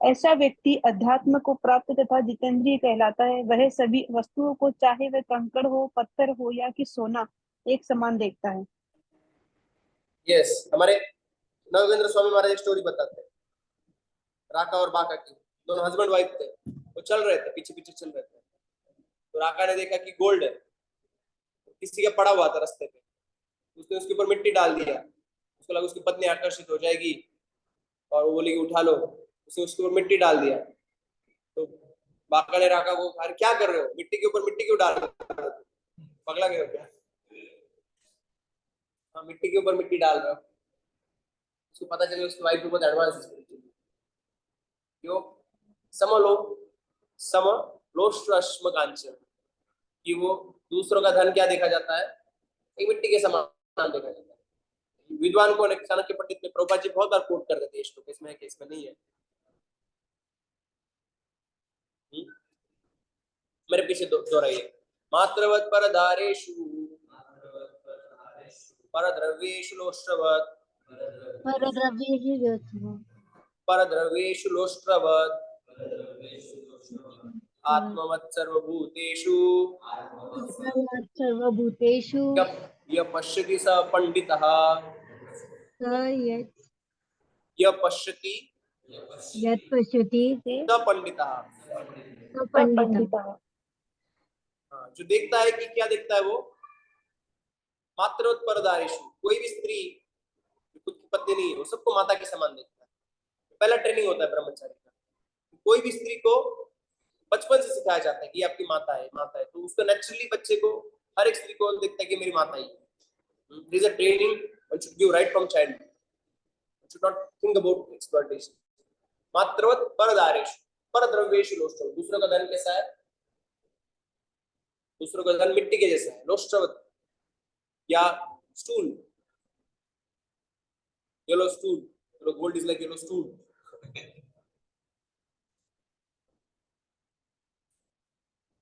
ऐसा व्यक्ति अध्यात्म को प्राप्त तथा जितेंद्रिय कहलाता है। वह सभी वस्तुओं को, चाहे वह कंकड़ हो, पत्थर हो या कि सोना, एक समान देखता है। यस, हमारे नवेंद्र स्वामी महाराज एक स्टोरी बताते हैं, राका और बाका की। दोनों हस्बैंड वाइफ थे, वो चल रहे थे, पीछे पीछे चल रहे थे। तो राका ने देखा कि गोल्ड है, किसी का पड़ा हुआ था रास्ते पे, उसने उसके ऊपर मिट्टी डाल दिया। उसको लगा उसकी पत्नी आकर्षित हो जाएगी और वो बोली कि उठा लो, उसने उसके ऊपर मिट्टी डाल दिया। तो बाका ने राका को कहा, क्या कर रहे हो, मिट्टी के ऊपर मिट्टी क्यों डाल रहे हो, पगला गए हो क्या? हाँ, मिट्टी के ऊपर मिट्टी डाल रहे हो। उसको पता चले उसकी वाइफ बहुत एडवांस है, क्यों? समलो समलोष्ट्रश्म कांचन, कि वो दूसरों का धन क्या देखा जाता है, एक मिट्टी के समान देखा जाता है। विद्वान को चाणक्य पंडित ने प्रभुपाद जी बहुत बार कोट कर देते हैं श्लोक, इसमें है कि इसमें नहीं है। मेरे पीछे दोहराइए। मात्रवत परदारेषु परद्रव्येषु लोष्ट्रवत् परद्रव्येषु लोष्ट्रवत् आत्मवत् सर्वभूतेषु सर्वभूतेषु यः पश्यति स पंडितः यः पश्यति यत् पश्यति स पंडितः। स पंडितः। हाँ, जो देखता है कि क्या देखता है वो, मात्रवत् परदारेषु, कोई भी स्त्री खुद की पत्नी नहीं है, वो सबको माता के समान देखता है। पहला ट्रेनिंग होता है ब्रह्मचारी का। कोई भी स्त्री को बचपन से सिखाया जाता है कि आपकी माता है, माता है, तो उसको नेचुरली बच्चे को, हर एक स्त्री को देखता है कि मेरी माता ही है। There is a training one should give right from childhood. One should not think about exploitation. मात्रवत् परदारेषु परद्रव्येषु लोष्ट्रवत्, दूसरों का धन कैसा है, दूसरों का धन मिट्टी के जैसा है। लोष्ट्रवत् या stool, yellow stool, gold is like yellow stool.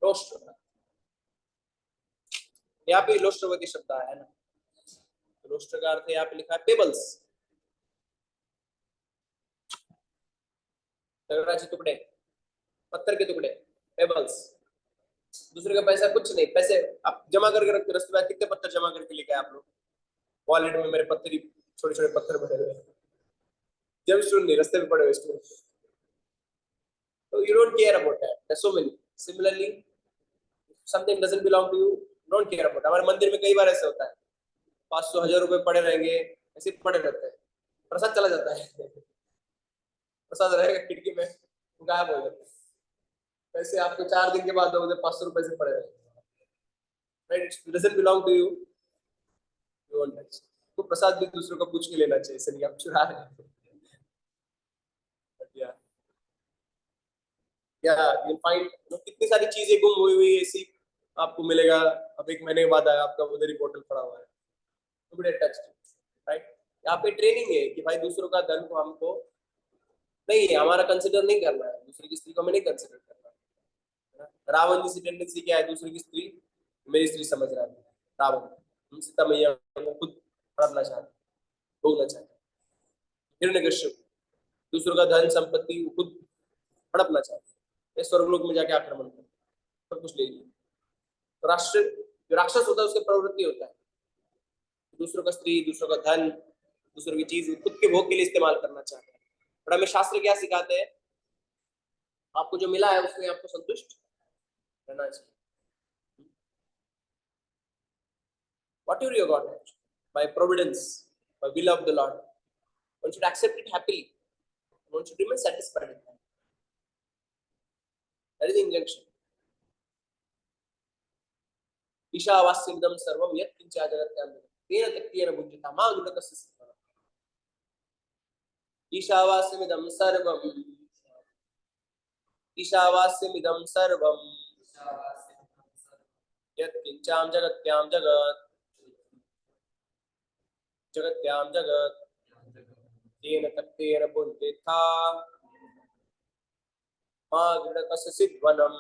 लोष्ट्र, यहाँ पे लोष्ट्रवती शब्द आया है ना, लोष्ट्र का अर्थ यहाँ पे लिखा है पेबल्स, तगड़ाचे टुकड़े, पत्थर के टुकड़े, पेबल्स। दूसरे का पैसा कुछ नहीं, पैसे आप जमा करके रखते, रास्ते में कितने पत्थर जमा करके लेके आए आप लोग? वॉलेट में मेरे पत्थर ही, छोटे छोटे पत्थर भरे हुए, जब स्टूडेंट नहीं, रास्ते में पड़े हुए student. So you don't care about that. There's so many. Similarly, something doesn't belong to you, don't care about. हमारे मंदिर में कई बार ऐसे होता है, 500-1000 रुपए पड़े रहेंगे, ऐसे पड़े रहते हैं, प्रसाद चला जाता है, प्रसाद रहेगा खिड़की में, वो गायब हो जाता है। पैसे आपको 4 दिन के बाद दोगे, 500 रुपए से पड़े रहेंगे, right? It doesn't belong to you, you won't touch. तो प्रसाद भी दूसरों का पूछ के लेना चाहिए, इसलिए आप चुरा रहे हैं। या you'll find कितनी सारी चीजें गुम हुई ऐसी आपको मिलेगा। अब 1 महीने के बाद आया, आपका उधर ही बोतल पड़ा हुआ है, तो बड़े टच, राइट? यहाँ पे ट्रेनिंग है कि भाई दूसरों का धन को हमको नहीं है, हमारा कंसिडर नहीं करना है, दूसरी की स्त्री को हमें नहीं कंसिडर करना है। रावण जैसी टेंडेंसी क्या है, दूसरी की स्त्री मेरी स्त्री समझ रहा है। रावण सीता मैया को खुद पढ़ना चाहते, भोगना चाहते। हिरण्यकश्यप दूसरों का धन संपत्ति खुद हड़पना चाहते, स्वर्गलोक में जाके आक्रमण कर सब कुछ ले लिया। तो जो राक्षस होता है उसकी प्रवृत्ति होता है दूसरों का स्त्री, दूसरों का धन, दूसरों की चीज खुद के भोग के लिए इस्तेमाल करना चाहता है। और हमें शास्त्र क्या सिखाते हैं, आपको जो मिला है उसमें आपको संतुष्ट रहना चाहिए। Whatever you got by providence, by will of the Lord, one should accept it happily, one should remain satisfied with that. That is the injunction. ईशावास्यमिदं सर्वं यत् किञ्च जगत्यां तेन त्यक्तेन भुज्यता मा गुणकस्य सिद्धः। ईशावास्यमिदं सर्वं, ईशावास्यमिदं सर्वं यत् किञ्चां जगत्यां जगत्, जगत्यां जगत् तेन त्यक्तेन भुज्यता मा गुणकस्य सिद्धनम्,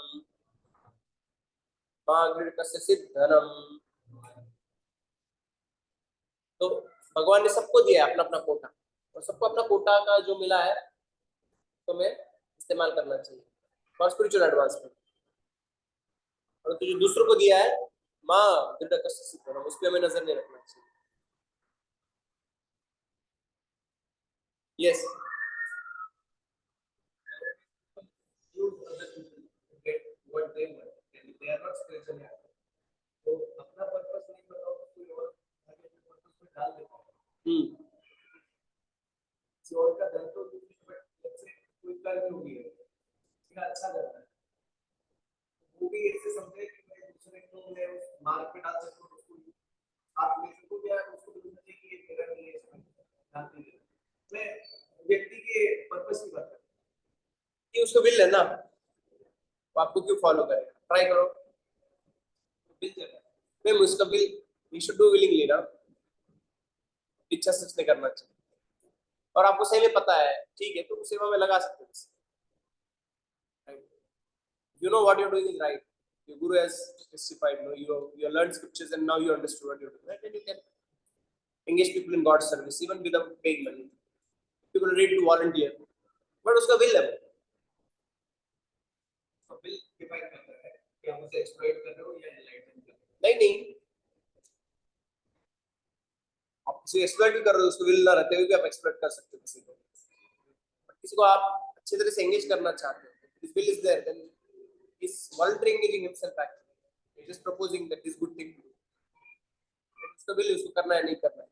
सिद्धनम। तो भगवान ने सबको दिया अपना अपना कोटा, और सबको अपना कोटा का जो मिला है तो मैं इस्तेमाल करना चाहिए फॉर स्पिरिचुअल एडवांसमेंट। और तो जो दूसरों को दिया है माँ दृढ़ कष्ट सिद्धम, उस पर हमें नजर नहीं रखना चाहिए। Yes You other people get what they want and they are not spiritually active. तो अपना पर्पस नहीं पता हो तो कोई और आगे पर्पस में डाल देता है। किसी और का धन तो बट जैसे कोई कर्म योगी है, किसी का अच्छा करता है, वो भी ऐसे समझे कि मैं दूसरे को मैं उस मार्ग पे डाल सकता हूँ, उसको आप ले सको या उसको भी समझे कि ये मेरा नहीं है, इसमें ध्यान नहीं देना। मैं व्यक्ति के पर्पस की बात करता हूँ कि उसको विल है ना, वो आपको क्यों फॉलो करेगा, ट्राई करो विल देगा। मैं उसका will we should do willingly ना, इच्छा से नहीं करना चाहिए। और आपको सही में पता है ठीक है तो सेवा में लगा सकते हैं। You know what you're doing is right. Your guru has testified. You learned scriptures and now you understood what you're doing. Right? And you can engage people in God's service even without paying money. People are ready to volunteer, but उसका will है। तो bill define करता है कि आप उसे exploit कर रहे हो या एनलाइटन कर रहे हो। नहीं आप किसी एक्सप्लॉइट भी कर रहे हो, उसको विल ना रहते हुए भी आप एक्सप्लॉइट कर सकते हो किसी को। किसी को आप अच्छी तरह से एंगेज करना चाहते हो, this will is there, then is voluntarily engaging himself actually. He's just proposing that this good thing to do. उसका विल उसको करना है नहीं करना है।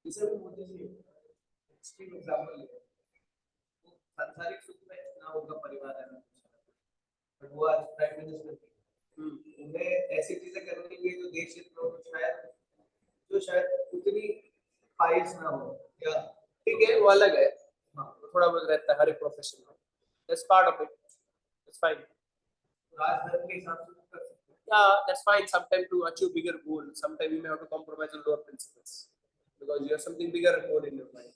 जैसे भी मुझे एक्सट्रीम एग्जांपल ले, वो सांसारिक सुख में ना उनका परिवार है ना, बट वो आज प्राइम मिनिस्टर थे। उन्हें ऐसी चीजें करनी चाहिए जो देश हित में हो, जो शायद उतनी पाइस ना हो, या ठीक है वो अलग है। हाँ थोड़ा बहुत रहता है हर एक प्रोफेशन में, that's part of it, that's fine. राजधर्म के हिसाब से कर सकते हैं। Yeah, that's fine. Sometimes to achieve bigger goal, sometimes you may have to compromise on lower principles because you have something bigger goal in your mind.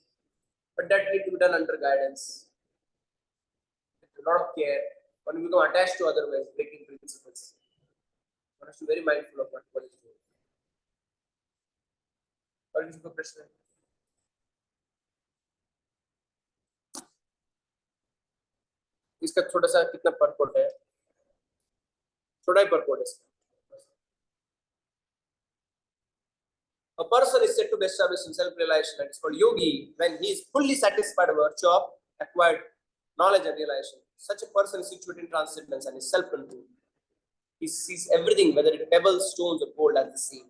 But that need to be done under guidance, a lot of care. When you become attached to otherwise breaking principles, one has to be very mindful of what is doing. और किसी को प्रश्न है? इसका छोटा सा कितना परकोट है? छोटा ही परकोट है इसका। A person is said to be established in self-realization, and it's called yogi when he is fully satisfied by virtue of acquired knowledge and realization. Such a person is situated in transcendence and is self-controlled. He sees everything, whether it pebbles, stones, or gold, as the same.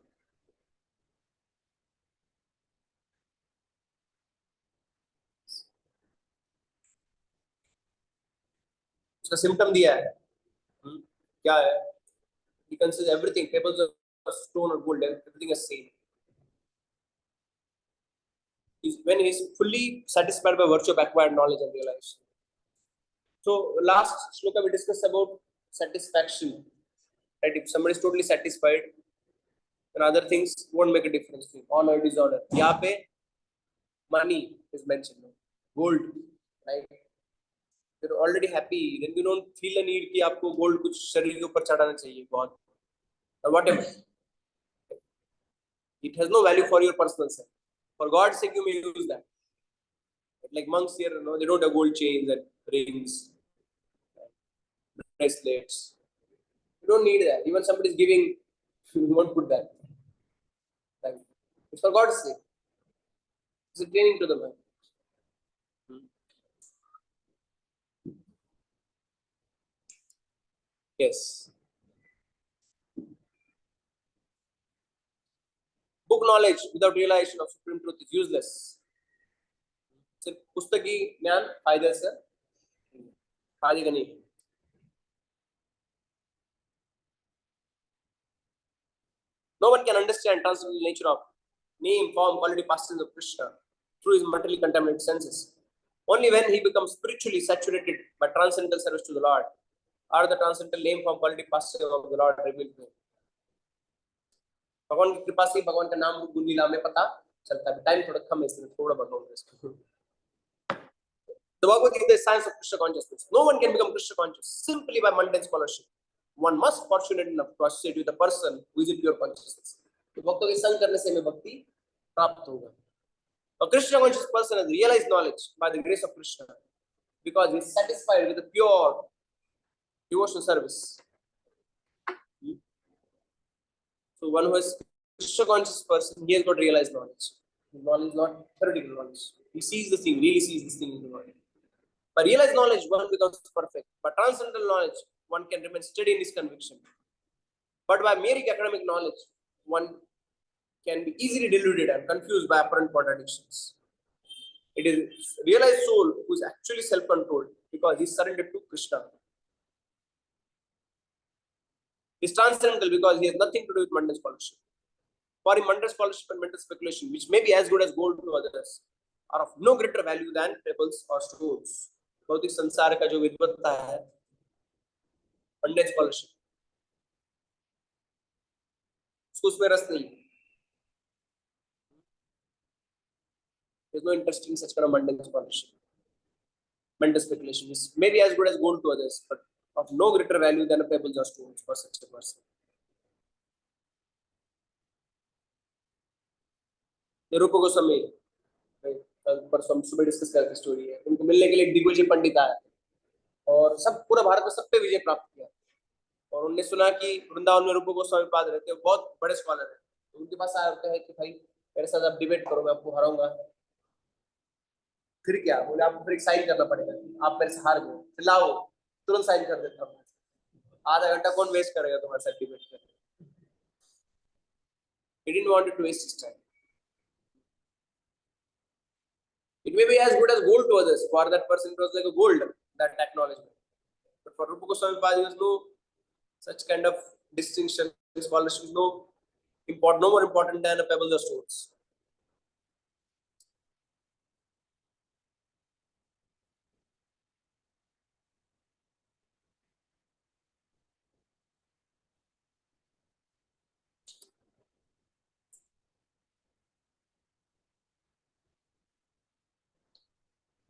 उसका symptom दिया है, क्या है? He considers everything, pebbles or stone or gold, everything is same. When he is fully satisfied by virtue of acquired knowledge and realization. So last shloka we discussed about satisfaction, right? If somebody is totally satisfied, then other things won't make a difference to him. Honor, dishonor. यहाँ पे money is mentioned, gold, right? You're already happy, then you don't feel a need कि आपको gold कुछ शरीर के ऊपर चढ़ाना चाहिए बहुत, or whatever. It has no value for your personal self. For God's sake, you may use that. Like monks here, they don't have gold chains and rings, bracelets. You don't need that. Even somebody is giving, you won't put that. Like, it's for God's sake. It's a training to the mind. Yes. Book knowledge without realization of supreme truth is useless. सिर्फ पुस्तकी ज्ञान फायदे का नहीं। No one can understand transcendental nature of name, form, quality, pastures of Krishna through his materially contaminated senses. Only when he becomes spiritually saturated by transcendental service to the Lord are the transcendental name, form, quality, pastures of the Lord revealed to him. भगवान की कृपा से भगवान का नाम गुण लीला में पता चलता है। टाइम थोड़ा कम है इसलिए थोड़ा बताऊंगा इसको। The Bhagavad Gita is science of Krishna consciousness. No one can become Krishna conscious simply by mundane scholarship. One must fortunate enough to associate with a person who is in pure consciousness. तो भक्तों के संग करने से हमें भक्ति प्राप्त होगा। A Krishna conscious person has realized knowledge by the grace of Krishna. because he is satisfied with the pure devotional service. So one who is Krishna conscious person, he has got realized knowledge. His knowledge is not theoretical knowledge. He sees the thing, really sees this thing in the world. By realized knowledge, one becomes perfect. By transcendental knowledge, one can remain steady in his conviction. But by mere academic knowledge, one can be easily deluded and confused by apparent contradictions. It is realized soul who is actually self-controlled because he is surrendered to Krishna. He is transcendental because he has nothing to do with mundane scholarship. For him, mundane scholarship and mental speculation, which may be as good as gold to others, are of no greater value than pebbles or stones. भौतिक संसार का जो विद्वत्ता है, mundane scholarship, उसको उसमें रस नहीं. There's no interest in such kind of mundane scholarship. Mental speculation is maybe as good as gold to others, but of no greater value than a pebbles or stones for such a person. रूप गोस्वामी, कल परसों हम सुबह discuss करते story है. उनको मिलने के लिए एक दिग्विजय पंडित आया और सब पूरा भारत में सब पे विजय प्राप्त किया. और उन्होंने सुना कि वृंदावन में रूप गोस्वामी पाद रहते हैं, बहुत बड़े स्कॉलर हैं. तो उनके पास आया होते हैं कि भाई मेरे साथ आप डिबेट करो, मैं आपको हराऊंगा. फिर क्या बोले, आपको फिर एक साइन करना पड़ेगा, आप मेरे से हार गए, लाओ तुरंत साइन कर देता हूँ. आधा घंटा कौन वेस्ट करेगा तुम्हारे साथ डिबेट करने. He didn't want to waste his time. It may be as good as gold to others. For that person, it was like a gold, that acknowledgement. But for Rupa Goswami Pad, there was no such kind of distinction. This scholarship is no more important than a pebble or stones.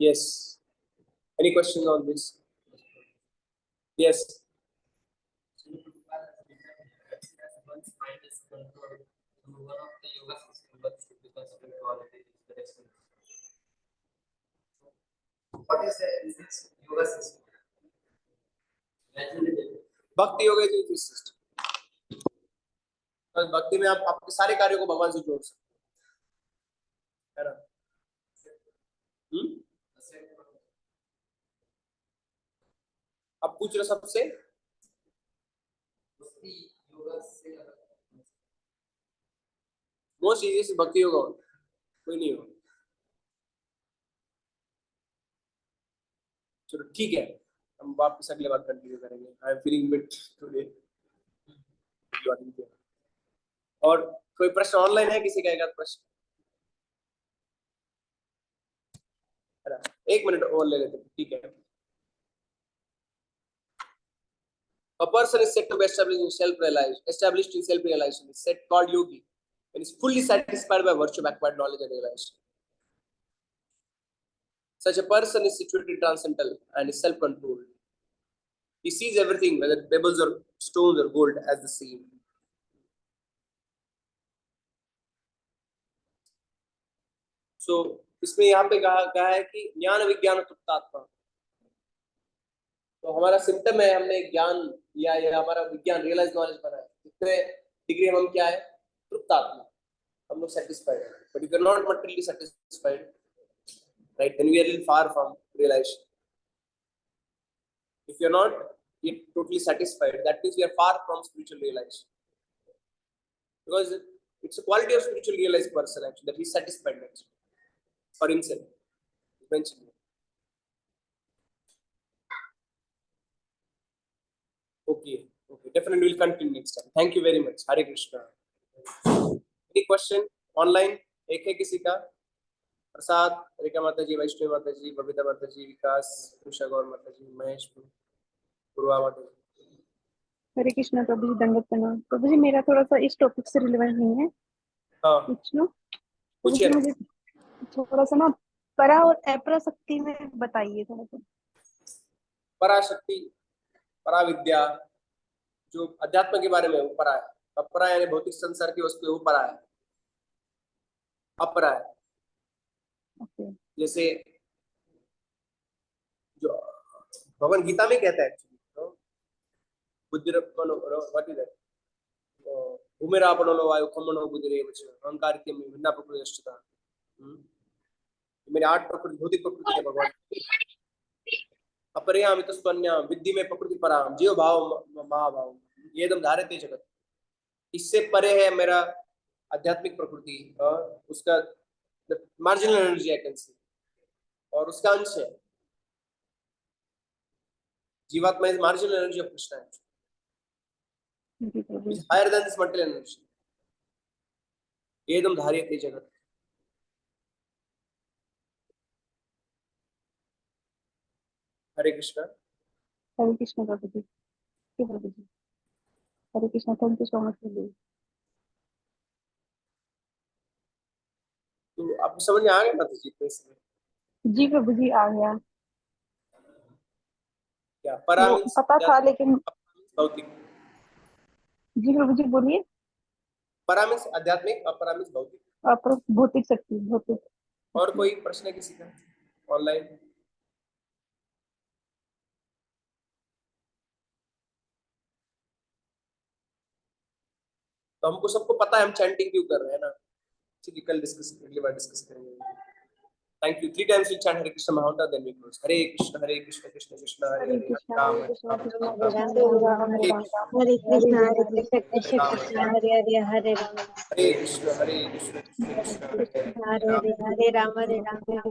Yes. Any questions on this? Yes. One's mind is controlled through one of the yoga system, but should be considered quality is the next thing. What is the yoga system? भक्ति yoga is a system. बस भक्ति में आप आपके सारे कार्यों को भगवान से जोड़ सकते हैं, है ना? आप पूछ रहे सबसे मोस्ट इजीएस्ट भक्ति योगा कोई नहीं हो. चलो ठीक है, हम वापस अगले बार कंटिन्यू करेंगे. I am feeling bit today. और कोई प्रश्न ऑनलाइन है किसी का? एक आध प्रश्न है ना? 1 मिनट और ले लेते हैं, ठीक है. A person is said to be established in self-realization. Is said called yogi and is fully satisfied by virtue of acquired knowledge and realization. Such a person is situated in transcendental and is self-controlled. He sees everything, whether pebbles or stones or gold, as the same. So, इसमें यहाँ पे कहा है कि ज्ञान विज्ञान तृप्तात्मा. तो हमारा सिम्टम है, हमने ज्ञान लिया या हमारा विज्ञान रियलाइज नॉलेज बना है, इतने डिग्री हम क्या है? तृप्तात्मा. हम लोग सेटिस्फाइड है. But if you are not materially satisfied, right, then we are a little far from realization. If you are not yet totally satisfied, that means we are far from spiritual realization, because it's a quality of spiritual realized person actually that he is satisfied actually for himself. Mentioned. Okay, definitely we'll continue next time. Thank you very much. Hare Krishna. Any question online? एक है किसी का? प्रसाद, रेखा माता जी, वैष्णवी माता जी, बबीता माता जी, विकास, उषा गौर माता जी, महेश, पूर्वा माता जी. हरे कृष्णा प्रभु जी, दंडवत प्रणाम. प्रभु जी मेरा थोड़ा सा इस टॉपिक से रिलेवेंट नहीं है. हाँ, पूछ लो. पूछिए. मुझे थोड़ा सा ना परा और अपराशक्ति में बताइए थोड़ा सा. पराशक्ति, पराविद्या जो अध्यात्म के बारे में, वो परा है. अपरा यानी भौतिक संसार की वस्तु है, वो परा है. अपरा है. जैसे जो भगवान गीता में कहता है एक्चुअली, बुद्धिरप्पनो व्हाट इज दैट, भूमिरापणो वायु खमनो बुद्धिरेव च अहंकारित्यं भिन्ना प्रकृतिश्चिता। मेरे 8 प्रकृति, भौतिक प्रकृति है भगवान। अपरियामित स्तन्या विद्धि में प्रकृति पराम जीव भाव महाभाव ये एकदम धारते जगत। इससे परे है मेरा आध्यात्मिक प्रकृति, उसका marginal energy I can see, और उसका अंश है जीवात्मा is marginal energy of Krishna, is higher than this material energy. एकदम धारते जगत। Hare Krishna Prabhu ji, Prabhu ji, Hare Krishna. Thank you so much Prabhu. तो आपको समझ में आ गया माता जी इसमें? जी प्रभु जी आ गया। क्या वो परामीन्स पता था लेकिन। भौतिक, जी प्रभु जी बोलिए। परामीन्स आध्यात्मिक, अपरामीन्स भौतिक। भौतिक शक्ति, भौतिक। और कोई प्रश्न है किसी का ऑनलाइन? तो हमको सबको पता है हम चैंटिंग क्यों कर रहे हैं ना, ठीक है, कल डिस्कस, अगली बार डिस्कस करेंगे। Thank you. 3 times we chant Hare Krishna Mahantra, then we close. Hare Krishna Krishna Krishna Hare Hare Hare, Krishna Ram Hare Krishna Ram Krishna Ram Krishna Ram Hare Ram Hare Ram Ram Hare Krishna Hare Krishna Krishna Ram Krishna Hare Hare Hare Ram Krishna Krishna Krishna Hare Hare, Hare Ram। Hare Hare Ram Hare Ram Ram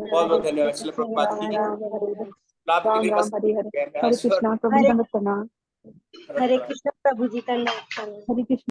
बहुत बहुत धन्यवाद श्रील प्रभुपाद राम जी। राम हरे आप राम मेरे राम पास हरे हरे। हरे कृष्णा प्रभु हरे नमस्ते। हरे कृष्ण प्रभु जी का नाम हरे कृष्ण।